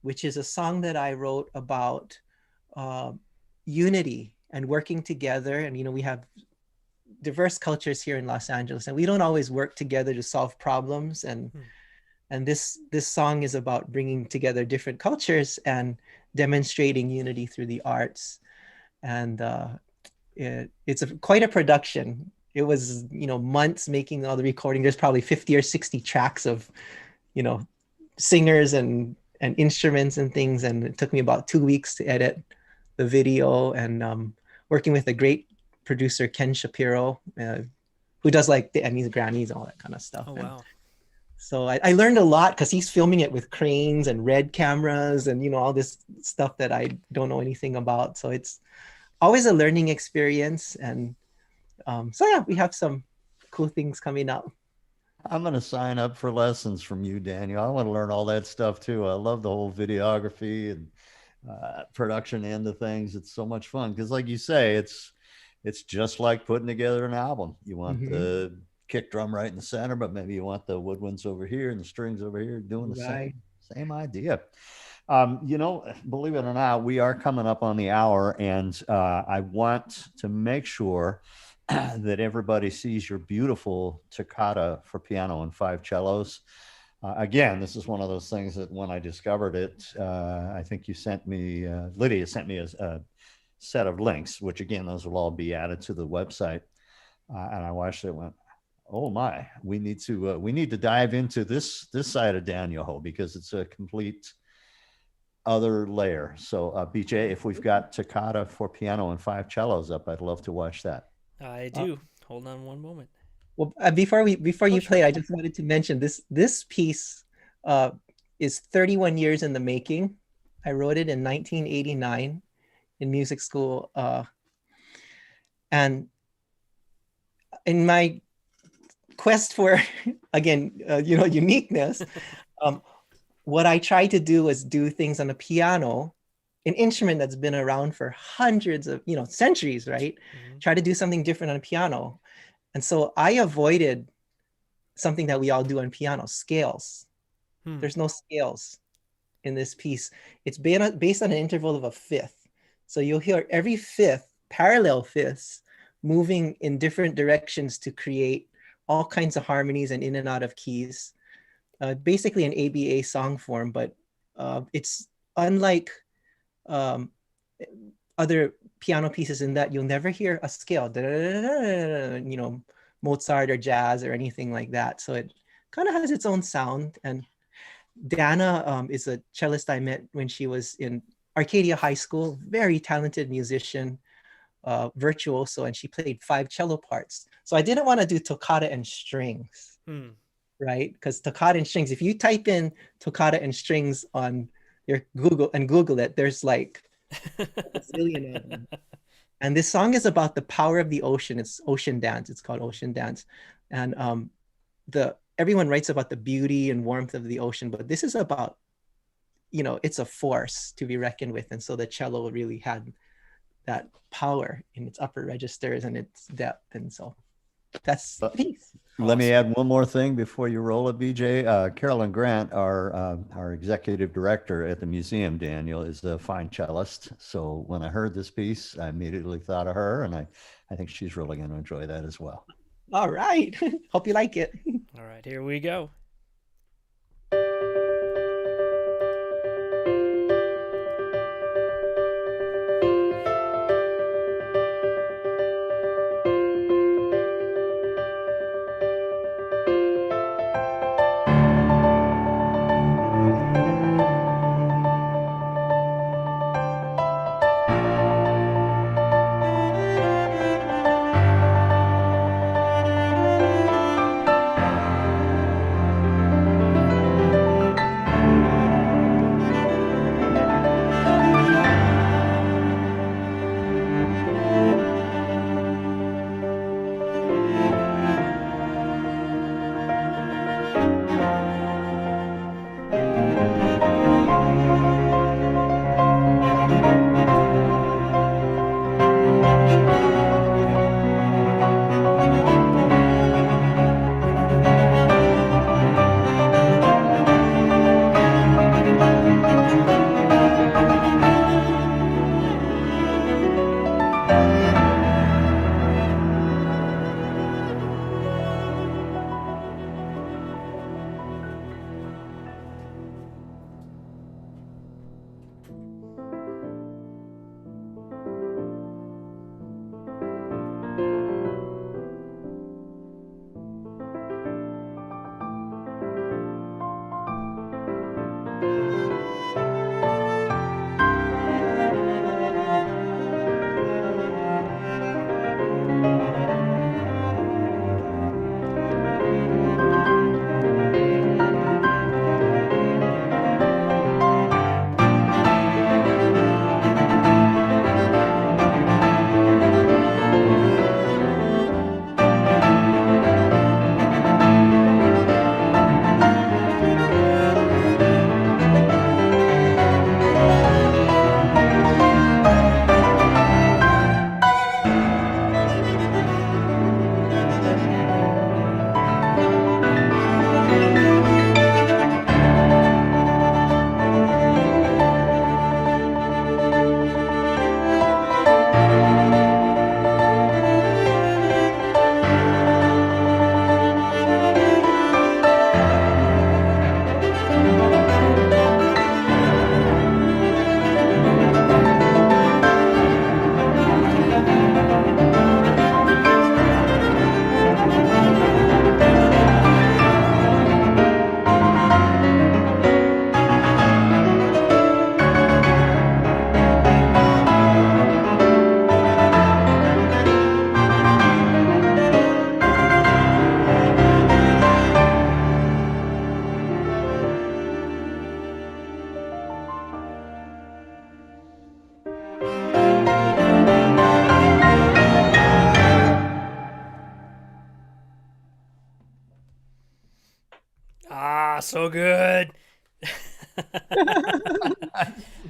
which is a song that I wrote about unity and working together. And, we have diverse cultures here in Los Angeles, and we don't always work together to solve problems. And this song is about bringing together different cultures and demonstrating unity through the arts. And it's quite a production. It was, months making all the recording. There's probably 50 or 60 tracks of, singers and instruments and things. And it took me about 2 weeks to edit the video, and working with a great producer, Ken Shapiro, who does like the Emmys, Grammys, all that kind of stuff. Oh, wow. So I learned a lot because he's filming it with cranes and red cameras and, all this stuff that I don't know anything about. So it's always a learning experience. And so yeah, we have some cool things coming up. I'm going to sign up for lessons from you, Daniel. I want to learn all that stuff too. I love the whole videography and production end of things. It's so much fun because, like you say, it's just like putting together an album. You want the kick drum right in the center, but maybe you want the woodwinds over here and the strings over here, doing the same idea. Believe it or not, we are coming up on the hour, and I want to make sure that everybody sees your beautiful toccata for piano and 5 cellos. Again, this is one of those things that when I discovered it, I think you sent me, Lydia sent me a set of links, which again, those will all be added to the website. And I watched it and went, oh my, we need to dive into this side of Daniel Ho, because it's a complete other layer. So BJ, if we've got toccata for piano and 5 cellos up, I'd love to watch that. I do. Hold on one moment. Well, before you play, I just wanted to mention this piece is 31 years in the making. I wrote it in 1989 in music school, and in my quest for again, uniqueness, what I tried to do was do things on a piano, an instrument that's been around for hundreds of centuries, right? Try to do something different on a piano. And so I avoided something that we all do on piano, scales. There's no scales in this piece. It's based on an interval of a fifth. So you'll hear every fifth, parallel fifths, moving in different directions to create all kinds of harmonies and in and out of keys. Basically an ABA song form, but it's unlike other piano pieces in that you'll never hear a scale, Mozart or jazz or anything like that. So it kind of has its own sound. And Dana is a cellist I met when she was in Arcadia High School, very talented musician, virtuoso, and she played 5 cello parts. So I didn't want to do toccata and strings, right? Because toccata and strings, if you type in toccata and strings on your Google it, there's like a zillion of them. And this song is about the power of the ocean. It's ocean dance. It's called Ocean Dance. And everyone writes about the beauty and warmth of the ocean, but this is about, it's a force to be reckoned with. And so the cello really had that power in its upper registers and its depth. And so that's the piece. Let me add one more thing before you roll it, BJ. Carolyn Grant, our executive director at the museum, Daniel, is a fine cellist. So when I heard this piece, I immediately thought of her, and I think she's really going to enjoy that as well. All right. Hope you like it. All right, here we go. Ah, so good.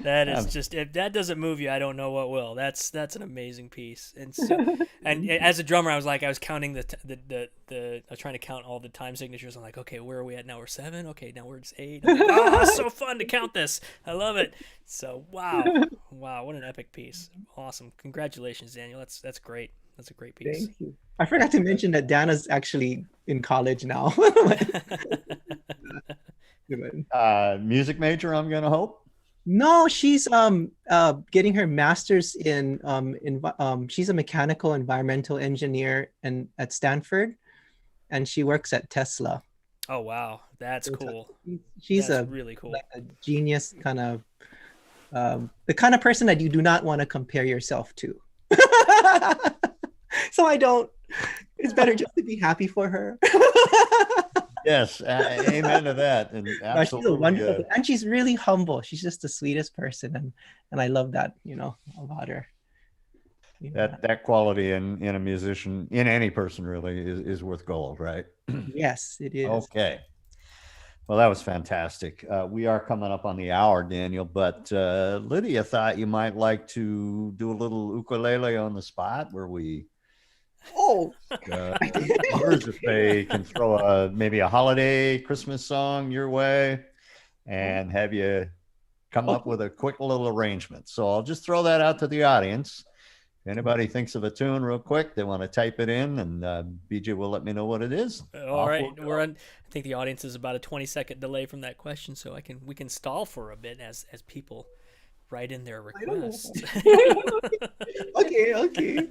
That is just, if that doesn't move you, I don't know what will. That's an amazing piece. And so, and as a drummer, I was counting I was trying to count all the time signatures. I'm like, okay, where are we at now? We're 7. Okay, now we're 8. I'm like, oh, it's so fun to count this. I love it. So wow, what an epic piece. Awesome. Congratulations, Daniel. That's great. That's a great piece. Thank you. I forgot to mention that Dana's actually in college now. Music major, I'm gonna hope. No, she's getting her master's in she's a mechanical environmental engineer and at Stanford, and she works at Tesla. Oh wow, that's cool. She's really cool. Like a genius kind of the kind of person that you do not want to compare yourself to. So I don't. It's better just to be happy for her. Yes, amen to that. And absolutely, she's wonderful, and she's really humble. She's just the sweetest person, and I love that, about her. That quality in a musician, in any person really, is worth gold, right? Yes, it is. Okay. Well, that was fantastic. We are coming up on the hour, Daniel, but Lydia thought you might like to do a little ukulele on the spot where we if they can throw maybe a holiday Christmas song your way and have you come up with a quick little arrangement. So I'll just throw that out to the audience. If anybody thinks of a tune real quick, they want to type it in, and BJ will let me know what it is. All right. I think the audience is about a 20-second delay from that question, so we can stall for a bit as people write in their requests. Okay.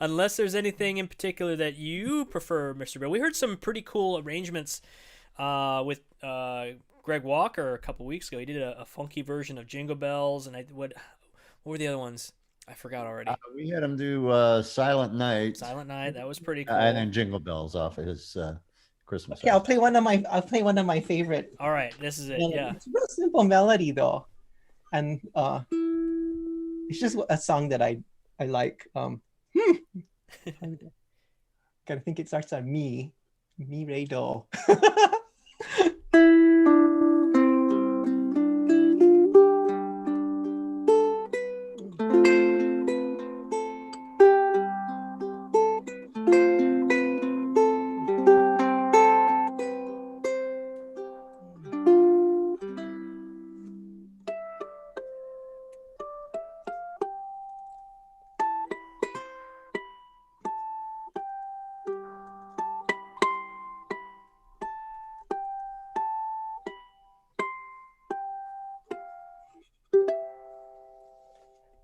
Unless there's anything in particular that you prefer, Mr. Bill. We heard some pretty cool arrangements with Greg Walker a couple weeks ago. He did a funky version of Jingle Bells, and what were the other ones? I forgot already. We had him do Silent Night. Silent Night, that was pretty cool. And then Jingle Bells off of his Christmas. Yeah, I'll play one of my favorite. All right, this is it. Yeah, it's a real simple melody though, and it's just a song that I like. Gotta think it starts on mi re do.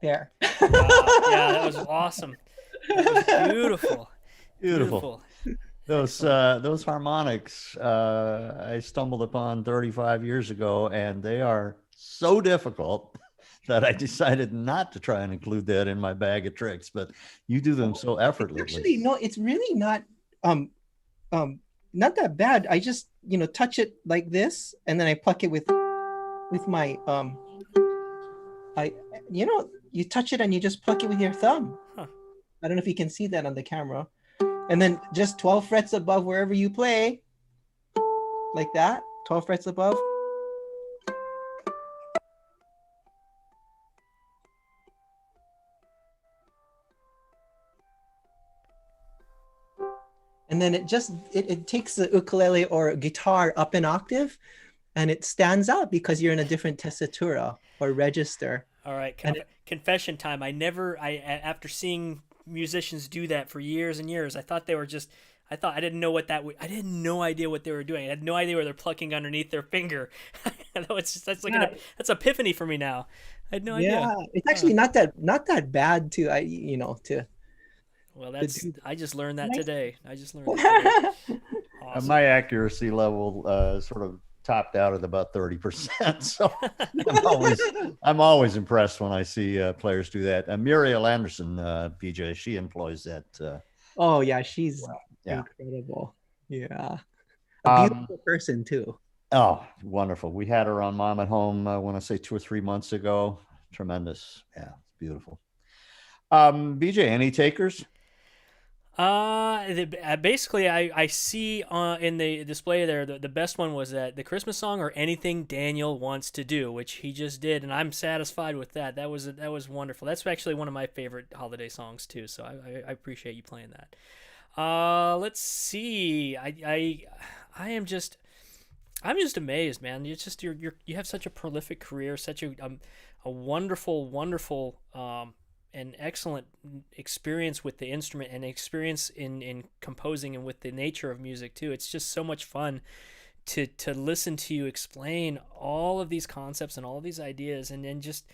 There. Wow. Yeah, that was awesome. That was beautiful. Beautiful. Those harmonics I stumbled upon 35 years ago, and they are so difficult that I decided not to try and include that in my bag of tricks. But you do them so effortlessly. Actually, no, it's really not not that bad. I just touch it like this, and then I pluck it with my you touch it and you just pluck it with your thumb. Huh. I don't know if you can see that on the camera. And then just 12 frets above wherever you play. Like that, 12 frets above. And then it takes the ukulele or guitar up an octave, and it stands out because you're in a different tessitura or register. All right, confession time. After seeing musicians do that for years and years, I thought I didn't know what that would. I had no idea what they were doing. I had no idea where they're plucking underneath their finger. That's epiphany for me now. I had no idea. Yeah, it's actually not that bad to Well, I just learned that today. Awesome. My accuracy level sort of topped out at about 30%. So I'm always impressed when I see players do that. Muriel Anderson, PJ, she employs that. Oh yeah, she's incredible. Yeah, a beautiful person too. Oh, wonderful. We had her on Mom at Home, I want to say 2 or 3 months ago. Tremendous. Yeah, beautiful. BJ, any takers? Basically, I see in the display there the best one was that the Christmas song or anything Daniel wants to do, which he just did, and I'm satisfied with that. That was wonderful. That's actually one of my favorite holiday songs too. So I appreciate you playing that. Let's see. I'm just amazed, man. It's just you have such a prolific career, such a wonderful an excellent experience with the instrument and experience in composing and with the nature of music too. It's just so much fun to listen to you explain all of these concepts and all of these ideas and then just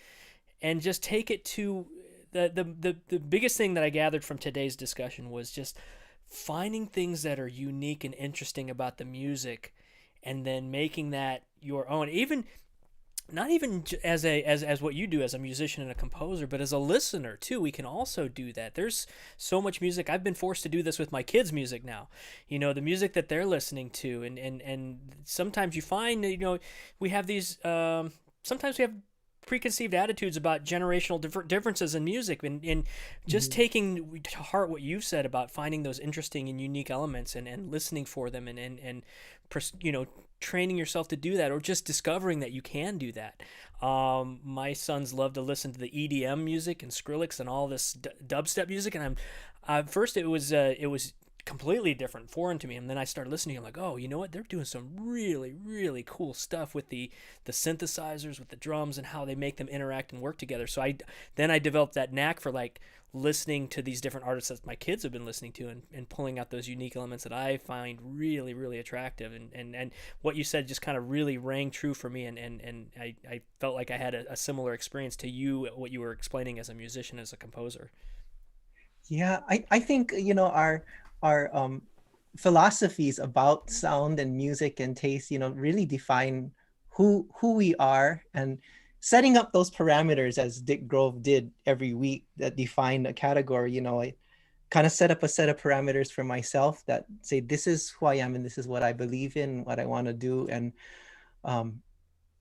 take it to the biggest thing that I gathered from today's discussion was just finding things that are unique and interesting about the music and then making that your own, even not even as what you do as a musician and a composer, but as a listener too. We can also do that. There's so much music. I've been forced to do this with my kids' music now. The music that they're listening to, and sometimes you find we have these. Sometimes we have preconceived attitudes about generational differences in music, and just taking to heart what you've said about finding those interesting and unique elements and listening for them and training yourself to do that, or just discovering that you can do that. My sons love to listen to the EDM music and Skrillex and all this dubstep music, and first it was completely different, foreign to me, and then I started listening. I'm like, oh, you know what? They're doing some really, really cool stuff with the synthesizers, with the drums, and how they make them interact and work together. So I developed that knack for like listening to these different artists that my kids have been listening to and pulling out those unique elements that I find really, really attractive. And what you said just kind of really rang true for me, and I felt like I had a similar experience to you, what you were explaining as a musician, as a composer. Yeah, I think our philosophies about sound and music and taste, really define who we are, and setting up those parameters as Dick Grove did every week that define a category. I kind of set up a set of parameters for myself that say, this is who I am and this is what I believe in, what I want to do. And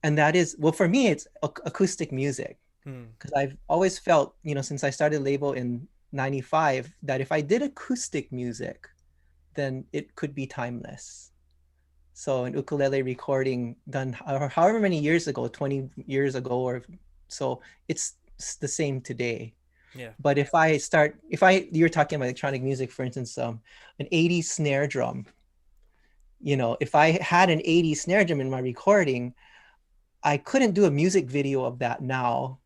that is, well, for me, it's acoustic music, because I've always felt, since I started label in 95, that if I did acoustic music, then it could be timeless. So an ukulele recording done however many years ago, 20 years ago or so, it's the same today. Yeah. But you're talking about electronic music, for instance, an 80s snare drum, if I had an 80s snare drum in my recording, I couldn't do a music video of that now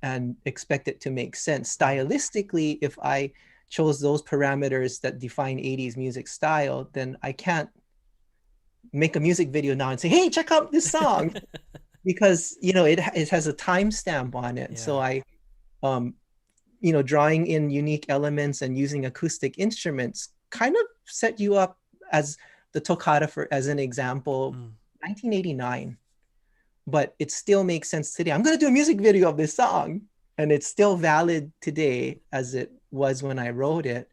and expect it to make sense. Stylistically, if I chose those parameters that define 80s music style, then I can't make a music video now and say, hey, check out this song, because it has a timestamp on it. Yeah. So I drawing in unique elements and using acoustic instruments kind of set you up as the toccata, as an example, 1989, but it still makes sense today. I'm going to do a music video of this song, and it's still valid today as it was when I wrote it.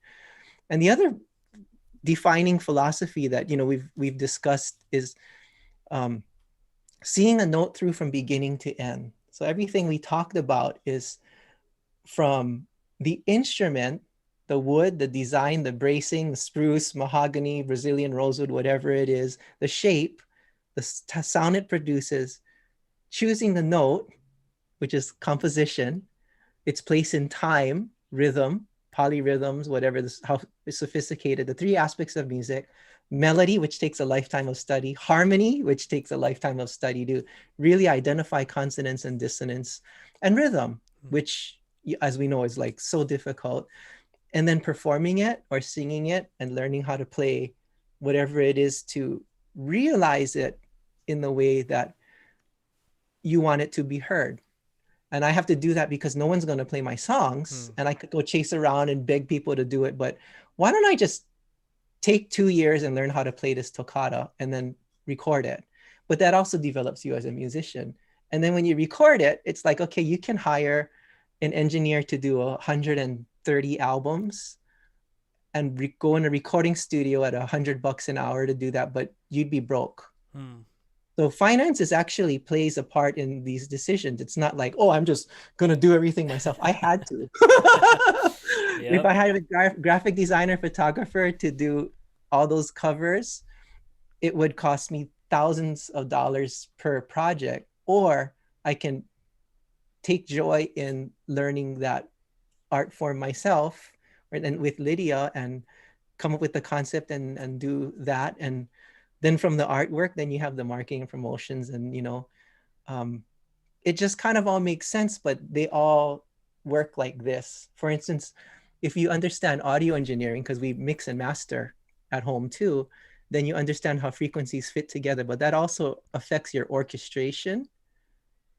And the other defining philosophy that we've discussed is seeing a note through from beginning to end. So everything we talked about is from the instrument, the wood, the design, the bracing, the spruce, mahogany, Brazilian rosewood, whatever it is, the shape, the sound it produces, choosing the note, which is composition, its place in time, rhythm, polyrhythms, whatever how sophisticated, the three aspects of music, melody, which takes a lifetime of study, harmony, which takes a lifetime of study to really identify consonance and dissonance, and rhythm, which, as we know, is like so difficult. And then performing it or singing it and learning how to play whatever it is to realize it in the way that you want it to be heard. And I have to do that because no one's going to play my songs, and I could go chase around and beg people to do it. But why don't I just take 2 years and learn how to play this toccata and then record it? But that also develops you as a musician. And then when you record it, it's like, okay, you can hire an engineer to do 130 albums and go in a recording studio at $100 an hour to do that, but you'd be broke. So finances actually plays a part in these decisions. It's not like, oh, I'm just going to do everything myself. I had to. If I had a graphic designer, photographer to do all those covers, it would cost me thousands of dollars per project. Or I can take joy in learning that art form myself, and with Lydia, and come up with the concept and do that. And then from the artwork, then you have the marketing and promotions, and it just kind of all makes sense, but they all work like this. For instance, if you understand audio engineering, because we mix and master at home too, then you understand how frequencies fit together, but that also affects your orchestration.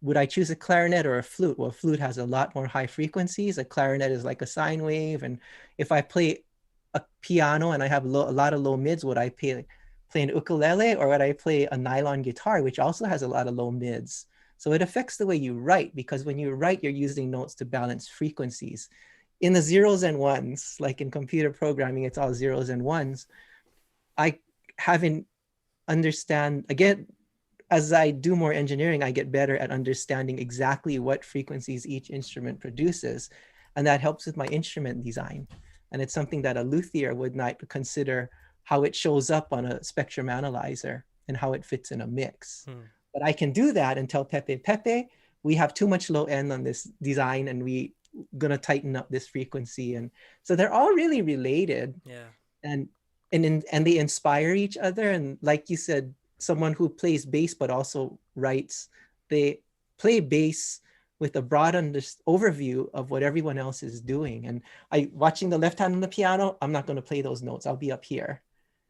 Would I choose a clarinet or a flute? Well, a flute has a lot more high frequencies. A clarinet is like a sine wave. And if I play a piano and I have a lot of low mids, would I play an ukulele, or would I play a nylon guitar, which also has a lot of low mids? So it affects the way you write, because when you write, you're using notes to balance frequencies. In the zeros and ones, like in computer programming, it's all zeros and ones. I haven't understand, again, as I do more engineering, I get better at understanding exactly what frequencies each instrument produces. And that helps with my instrument design. And it's something that a luthier would not consider, how it shows up on a spectrum analyzer and how it fits in a mix. But I can do that and tell Pepe, we have too much low end on this design, and we gonna tighten up this frequency. And so they're all really related. Yeah. And they inspire each other. And like you said, someone who plays bass but also writes, they play bass with a broad overview of what everyone else is doing. And watching the left hand on the piano, I'm not going to play those notes. I'll be up here.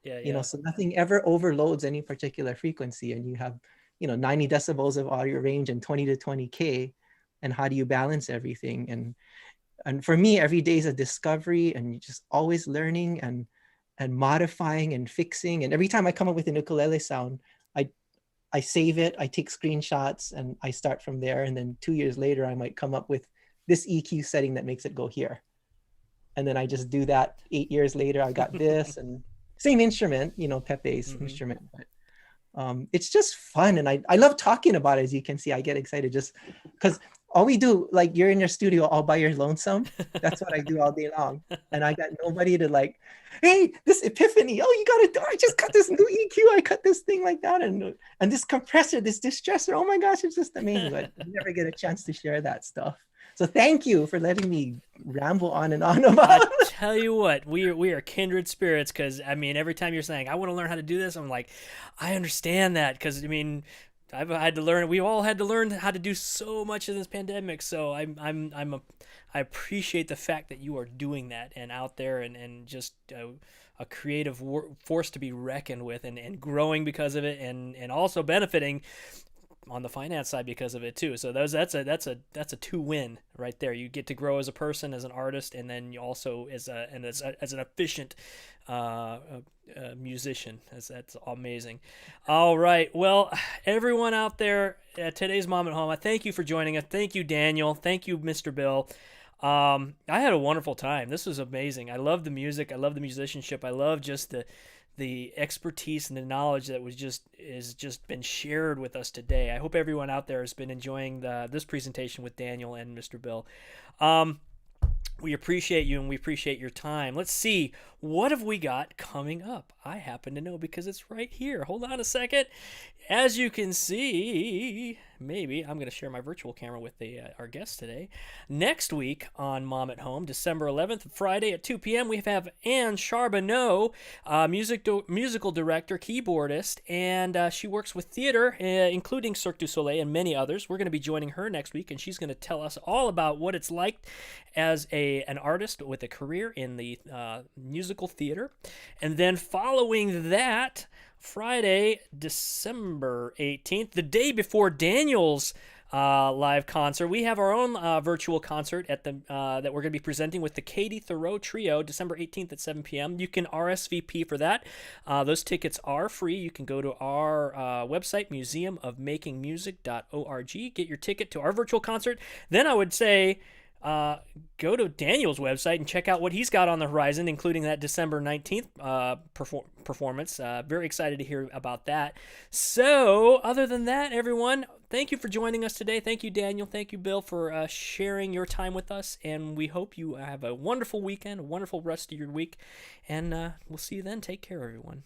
So nothing ever overloads any particular frequency. And you have 90 decibels of audio range and 20 to 20K. And how do you balance everything? And for me, every day is a discovery, and you're just always learning and modifying and fixing. And every time I come up with an ukulele sound, I save it, I take screenshots, and I start from there. And then 2 years later, I might come up with this EQ setting that makes it go here. And then I just do that. 8 years later, I got this, and same instrument, Pepe's instrument. But it's just fun. And I love talking about it. As you can see, I get excited just because all we do, like, you're in your studio all by your lonesome. That's what I do all day long. And I got nobody to like, hey, this epiphany. Oh, you got to do, I just got this new EQ. I cut this thing like that. And this compressor, this distressor. Oh my gosh, it's just amazing. But you never get a chance to share that stuff. So thank you for letting me ramble on and on about it. I tell you what, we are kindred spirits, because, every time you're saying, I want to learn how to do this, I'm like, I understand that, because, I've had to learn. We all had to learn how to do so much in this pandemic. So I appreciate the fact that you are doing that and out there and just a creative force to be reckoned with, and growing because of it, and also benefiting on the finance side because of it too. So that's a two-win right there. You get to grow as a person, as an artist, and then you also as an efficient musician. That's amazing. All right, well, everyone out there at today's Mom at Home, I thank you for joining us. Thank you, Daniel. Thank you, Mr. Bill. I had a wonderful time. This was amazing. I love the music. I love the musicianship. I love just the expertise and the knowledge that is just been shared with us today. I hope everyone out there has been enjoying this presentation with Daniel and Mr. Bill. We appreciate you, and we appreciate your time. Let's see, what have we got coming up? I happen to know because it's right here. Hold on a second. As you can see, maybe I'm going to share my virtual camera with our guest today. Next week on Mom at Home, December 11th, Friday at 2 p.m., we have Anne Charbonneau, musical director, keyboardist, and she works with theater, including Cirque du Soleil and many others. We're going to be joining her next week, and she's going to tell us all about what it's like as an artist with a career in the musical theater. And then following that, Friday, December 18th, the day before Daniel's live concert, we have our own virtual concert at the that we're going to be presenting with the Katie Thoreau Trio, December 18th at 7 p.m. You can RSVP for that. Those tickets are free. You can go to our website, museumofmakingmusic.org, get your ticket to our virtual concert. Then I would say, go to Daniel's website and check out what he's got on the horizon, including that December 19th performance. Very excited to hear about that. So, other than that, everyone, thank you for joining us today. Thank you, Daniel. Thank you, Bill, for sharing your time with us. And we hope you have a wonderful weekend, a wonderful rest of your week. And we'll see you then. Take care, everyone.